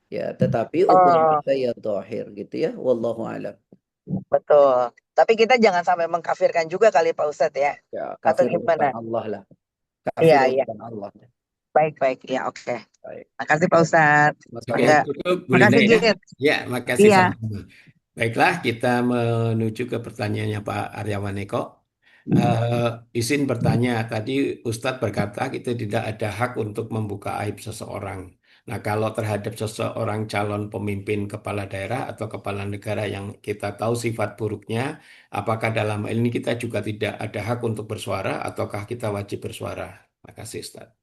Ya, tetapi ukuran Oh, kita ya dohir gitu ya. Wallahu alam. betul. Tapi kita jangan sampai mengkafirkan juga kali Pak Ustadz ya. Ya, Atau kafir gimana? urusan Allah lah. Kafir Iya, iya. urusan Allah. Baik, baik. Ya, oke. Baik. Makasih Pak Ustadz. Oke, Mangga. cukup Bu Linda Makasih, ya. Git. Ya, makasih Iya. sama-sama. Baiklah, kita menuju ke pertanyaannya Pak Aryawan Eko. Izin bertanya, tadi Ustadz berkata kita tidak ada hak untuk membuka aib seseorang. Nah, kalau terhadap seseorang calon pemimpin kepala daerah atau kepala negara yang kita tahu sifat buruknya, apakah dalam hal ini kita juga tidak ada hak untuk bersuara ataukah kita wajib bersuara? Makasih Ustadz.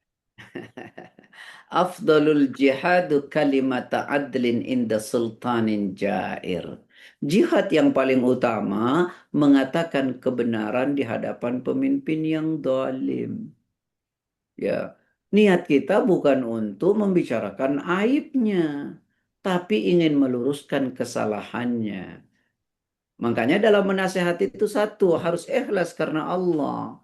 Afdalul jihadu kalimata adlin inda sultanin jair. Jihad yang paling utama mengatakan kebenaran di hadapan pemimpin yang zalim. Ya, niat kita bukan untuk membicarakan aibnya, tapi ingin meluruskan kesalahannya. Makanya dalam menasehati itu satu, harus ikhlas karena Allah.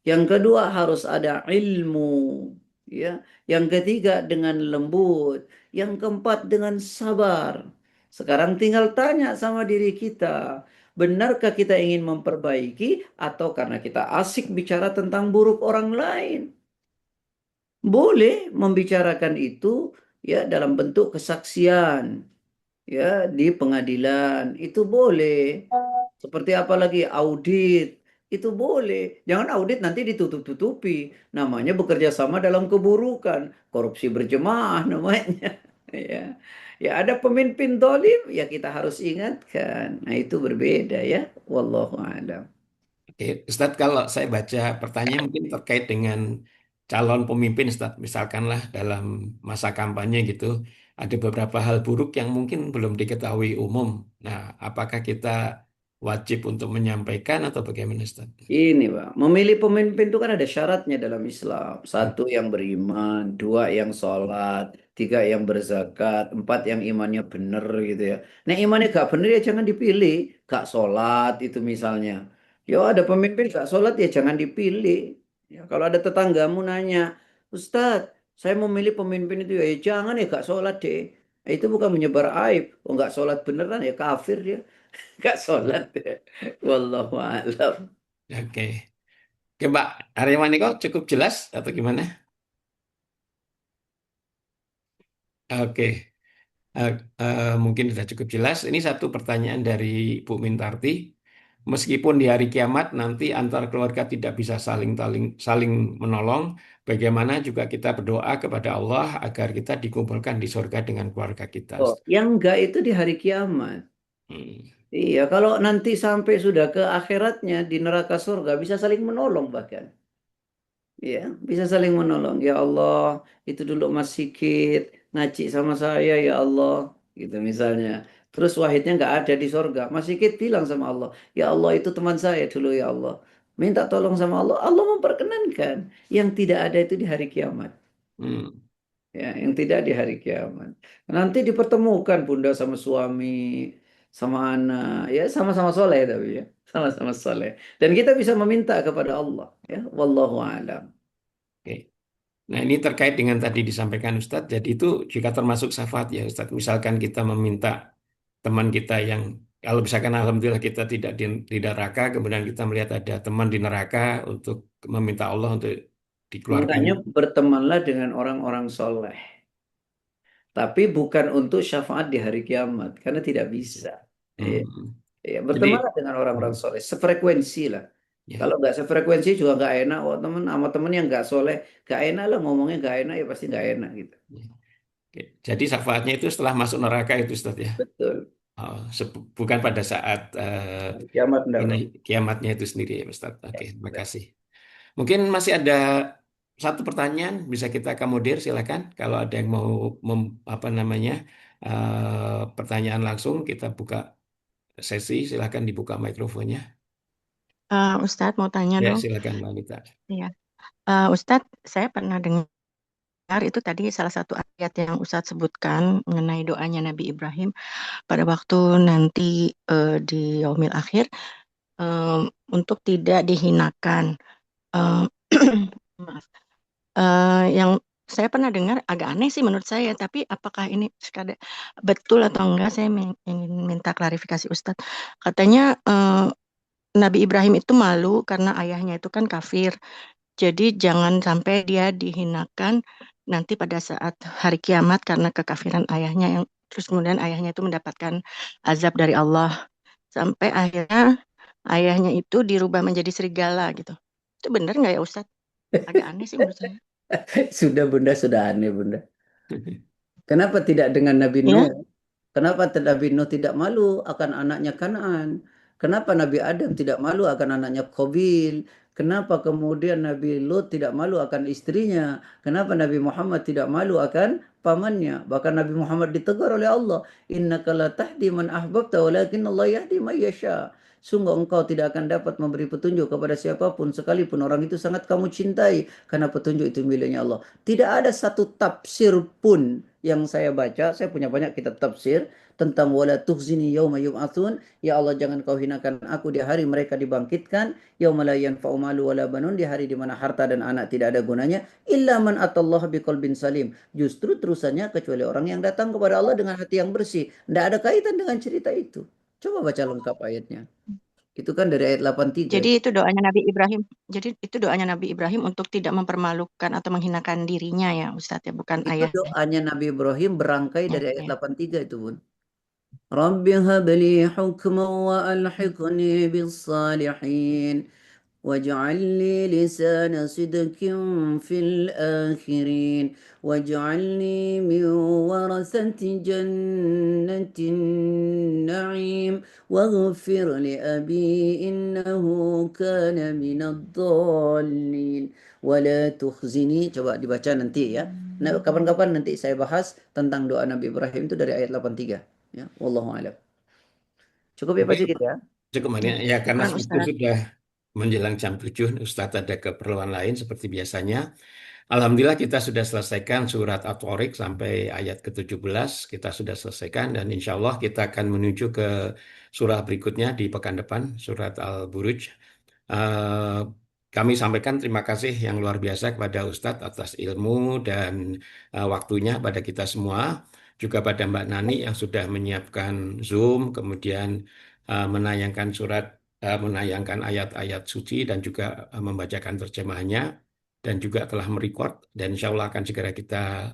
Yang kedua harus ada ilmu, ya. Yang ketiga dengan lembut, yang keempat dengan sabar. Sekarang tinggal tanya sama diri kita, benarkah kita ingin memperbaiki atau karena kita asik bicara tentang buruk orang lain? Boleh membicarakan itu ya dalam bentuk kesaksian, ya di pengadilan itu boleh. Seperti apa lagi audit itu boleh. Jangan audit nanti ditutup-tutupi. Namanya bekerja sama dalam keburukan, korupsi berjemaah namanya. Ya, ya ada pemimpin dolim ya kita harus ingatkan. Nah itu berbeda ya. Wallahu a'lam. Oke, Ustadz, kalau saya baca pertanyaan mungkin terkait dengan calon pemimpin, Ustadz, misalkanlah dalam masa kampanye gitu, ada beberapa hal buruk yang mungkin belum diketahui umum. Nah, apakah kita wajib untuk menyampaikan atau bagaimana, Ustadz? Ini, Pak, memilih pemimpin itu kan ada syaratnya dalam Islam. Satu yang beriman, dua yang sholat, tiga yang berzakat, empat yang imannya benar gitu ya. Nah imannya gak benar ya jangan dipilih. Gak sholat itu misalnya. Ya ada pemimpin gak sholat ya jangan dipilih. Ya, kalau ada tetanggamu nanya, Ustadz, saya mau milih pemimpin itu ya, jangan ya gak sholat deh. Nah, itu bukan menyebar aib. Oh gak sholat beneran ya kafir dia. Gak sholat ya. Wallahu a'lam. Oke. Oke, Mbak Aryawan kok cukup jelas atau gimana? Oke. Eh, Mungkin sudah cukup jelas. Ini satu pertanyaan dari Bu Mintarti. Meskipun di hari kiamat nanti antar keluarga tidak bisa saling menolong, bagaimana juga kita berdoa kepada Allah agar kita dikumpulkan di surga dengan keluarga kita. Oh, yang enggak itu di hari kiamat. Hmm. Iya, kalau nanti sampai sudah ke akhiratnya di neraka surga bisa saling menolong bahkan. Ya, bisa saling menolong. Ya Allah, itu dulu Mas Sikit ngaji sama saya ya Allah, gitu misalnya. Terus wahidnya nggak ada di sorga. Mas Sikit bilang sama Allah, ya Allah itu teman saya dulu ya Allah. Minta tolong sama Allah. Allah memperkenankan. Yang tidak ada itu di hari kiamat. Hmm. Ya, yang tidak di hari kiamat. Nanti dipertemukan bunda sama suami, sama anak, ya sama-sama soleh tapi ya, sama-sama soleh. Dan kita bisa meminta kepada Allah. Ya, wallahu a'lam. Oke. Nah, ini terkait dengan tadi disampaikan Ustadz. Jadi itu juga termasuk syafaat ya Ustadz. Misalkan kita meminta teman kita yang, kalau misalkan alhamdulillah kita tidak di neraka, kemudian kita melihat ada teman di neraka untuk meminta Allah untuk dikeluarkan. Makanya bertemanlah dengan orang-orang soleh. Tapi bukan untuk syafaat di hari kiamat. Karena tidak bisa. Ya, Hmm. ya, Jadi, bertemanlah dengan orang-orang soleh. Sefrekuensi lah. ya, Kalau nggak sefrekuensi juga nggak enak. Oh, teman sama teman yang nggak soleh. Nggak enak lah ngomongnya nggak enak ya pasti nggak enak gitu. ya. Oke. Jadi syafaatnya itu setelah masuk neraka itu Ustadz ya. Betul. Oh, bukan pada saat Kiamat enggak, ini enggak. kiamatnya itu sendiri ya Ustadz. Oke, terima Enggak. kasih. Mungkin masih ada satu pertanyaan bisa kita akomodir, silakan. Kalau ada yang mau apa namanya pertanyaan langsung, kita buka sesi. Silakan dibuka mikrofonnya. Ustadz mau tanya Ya, dong. silakan Mbak Anita. Iya. Ustadz, saya pernah dengar itu tadi salah satu ayat yang Ustadz sebutkan mengenai doanya Nabi Ibrahim pada waktu nanti di yaumil akhir untuk tidak dihinakan. Eh, maaf. Yang saya pernah dengar agak aneh sih menurut saya, tapi apakah ini sekadar betul atau enggak? Saya ingin minta klarifikasi Ustadz. Katanya Nabi Ibrahim itu malu karena ayahnya itu kan kafir. Jadi jangan sampai dia dihinakan nanti pada saat hari kiamat karena kekafiran ayahnya yang terus kemudian ayahnya itu mendapatkan azab dari Allah sampai akhirnya ayahnya itu dirubah menjadi serigala gitu. Itu benar nggak ya Ustadz? Agak aneh sih menurut saya. Sudah Bunda, sudah aneh Bunda. Kenapa tidak dengan Nabi Nuh? Ya, Kenapa Nabi Nuh tidak malu akan anaknya Kanaan? Kenapa Nabi Adam tidak malu akan anaknya Qabil? Kenapa kemudian Nabi Lut tidak malu akan istrinya? Kenapa Nabi Muhammad tidak malu akan pamannya? Bahkan Nabi Muhammad ditegur oleh Allah, "Innaka la tahdi man ahbabta walakin Allah yahdi man yasha." Sungguh engkau tidak akan dapat memberi petunjuk kepada siapapun sekalipun orang itu sangat kamu cintai karena petunjuk itu miliknya Allah. Tidak ada satu tafsir pun yang saya baca, saya punya banyak kitab tafsir tentang wala tukhzini yauma yub'atsun, ya Allah jangan kau hinakan aku di hari mereka dibangkitkan, yauma la yanfa'u malu wala banun, di hari di mana harta dan anak tidak ada gunanya, illa man atallaha biqalbin salim. Justru terusannya kecuali orang yang datang kepada Allah dengan hati yang bersih. Tidak ada kaitan dengan cerita itu. Coba baca lengkap ayatnya. Itu kan dari ayat 83. jadi itu doanya Nabi Ibrahim. Jadi itu doanya Nabi Ibrahim untuk tidak mempermalukan atau menghinakan dirinya ya Ustadz ya, bukan Itu ayahnya. doanya Nabi Ibrahim berangkai dari ayat Ya. 83 itu, Bun. Rabbi habli hukma wa alhiqni bis salihin واجعل لي لسان صدق في الآخرين واجعلني من ورثة جنة النعيم واغفر لأبي إنه كان من الضالين ولا تخزني. Coba dibaca nanti ya. Nah, kapan-kapan nanti saya bahas tentang doa Nabi Ibrahim itu dari ayat 83 ya. Wallahu a'lam. Cukup ya Pak Baik, Sigit ya. cukup Ya, banyak. Ya, karena syukran waktu Ustadz. sudah menjelang jam 7, Ustadz ada keperluan lain seperti biasanya. Alhamdulillah kita sudah selesaikan surat At-Tariq sampai ayat ke-17. Kita sudah selesaikan dan insya Allah kita akan menuju ke surah berikutnya di pekan depan, surat Al-Buruj. Eh, Kami sampaikan terima kasih yang luar biasa kepada Ustadz atas ilmu dan waktunya pada kita semua. Juga pada Mbak Nani yang sudah menyiapkan Zoom, kemudian menayangkan ayat-ayat suci dan juga membacakan terjemahannya. dan juga telah merecord dan insya Allah akan segera kita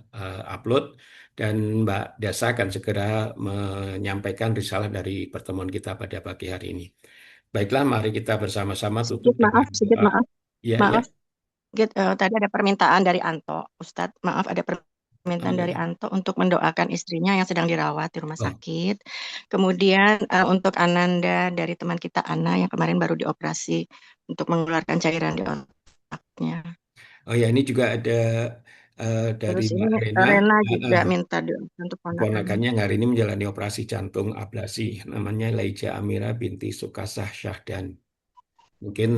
upload dan Mbak Dasa akan segera menyampaikan risalah dari pertemuan kita pada pagi hari ini. Baiklah, mari kita bersama-sama tutup dengan Sedikit doa. maaf, Ya, ya. maaf. Tadi ada permintaan dari Anto, Ustadz. Maaf, ada permintaan Oh, dari ya. Anto untuk mendoakan istrinya yang sedang dirawat di rumah Oh, sakit. Kemudian untuk Ananda dari teman kita Ana yang kemarin baru dioperasi untuk mengeluarkan cairan di otaknya. oh ya, ini juga ada dari Terus Mbak ini Rena, Rena juga minta untuk ponakannya. ponakannya yang hari ini menjalani operasi jantung ablasi, namanya Laija Amira binti Sukasah Syahdan. Mungkin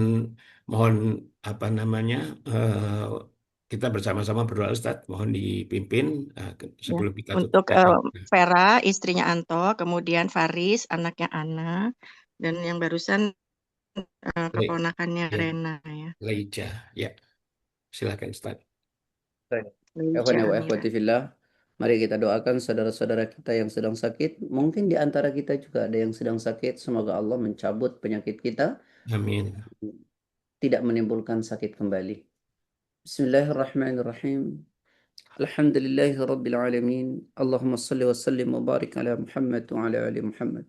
mohon apa namanya kita bersama-sama berdoa Ustaz, mohon dipimpin Ya, sebelum kita tutup. untuk Vera, istrinya Anto, kemudian Faris, anaknya Ana, dan yang barusan keponakannya Ya, Rena ya. Laija, ya, silakan Ustaz. Ikhwan Laija wa Amira. akhwati fillah, mari kita doakan saudara-saudara kita yang sedang sakit. Mungkin di antara kita juga ada yang sedang sakit. Semoga Allah mencabut penyakit kita, Amin. tidak menimbulkan sakit kembali. Bismillahirrahmanirrahim. Alhamdulillahi rabbil alamin. Allahumma salli wa sallim wa barik ala Muhammad wa ala ali Muhammad.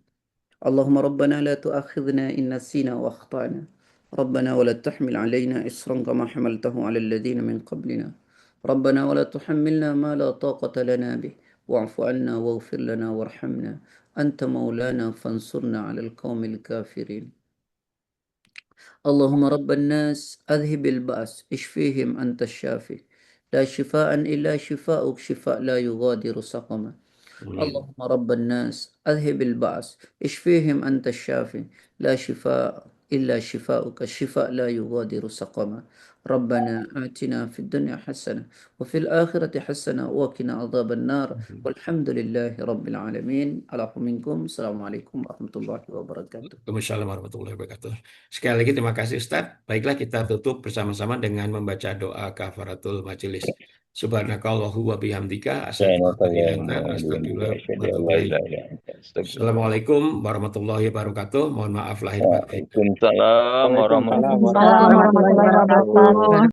اللهم ربنا لا تؤاخذنا إن نسينا وأخطأنا ربنا ولا تحمل علينا إصرا كما حملته على الذين من قبلنا ربنا ولا تحملنا ما لا طاقة لنا به واعف عنا واغفر لنا وارحمنا أنت مولانا فانصرنا على القوم الكافرين اللهم رب الناس أذهب البأس اشفيهم أنت الشافي لا شفاء إلا شفاءك شفاء لا يغادر سقما Amin. اللهم رب الناس أذهب البأس اشفيهم أنت الشافي لا شفاء إلا شفاؤك الشفاء لا يغادر سقما ربنا آتنا في الدنيا حسنة وفي الآخرة حسنة وقنا عذاب النار والحمد لله رب العالمين على منكم السلام عليكم ورحمة الله وبركاته. Waalaikumsalam warahmatullahi wabarakatuh. Sekali lagi terima kasih Ustaz. Baiklah kita tutup bersama-sama dengan membaca doa kafaratul majelis. Subhanakallahu wa bihamdika asyhadu an la ilaha illa anta astaghfiruka wa atubu ilaik. Assalamualaikum warahmatullahi wabarakatuh. Mohon maaf lahir batin. Waalaikumsalam warahmatullahi Waalaikumsalam warahmatullahi wabarakatuh.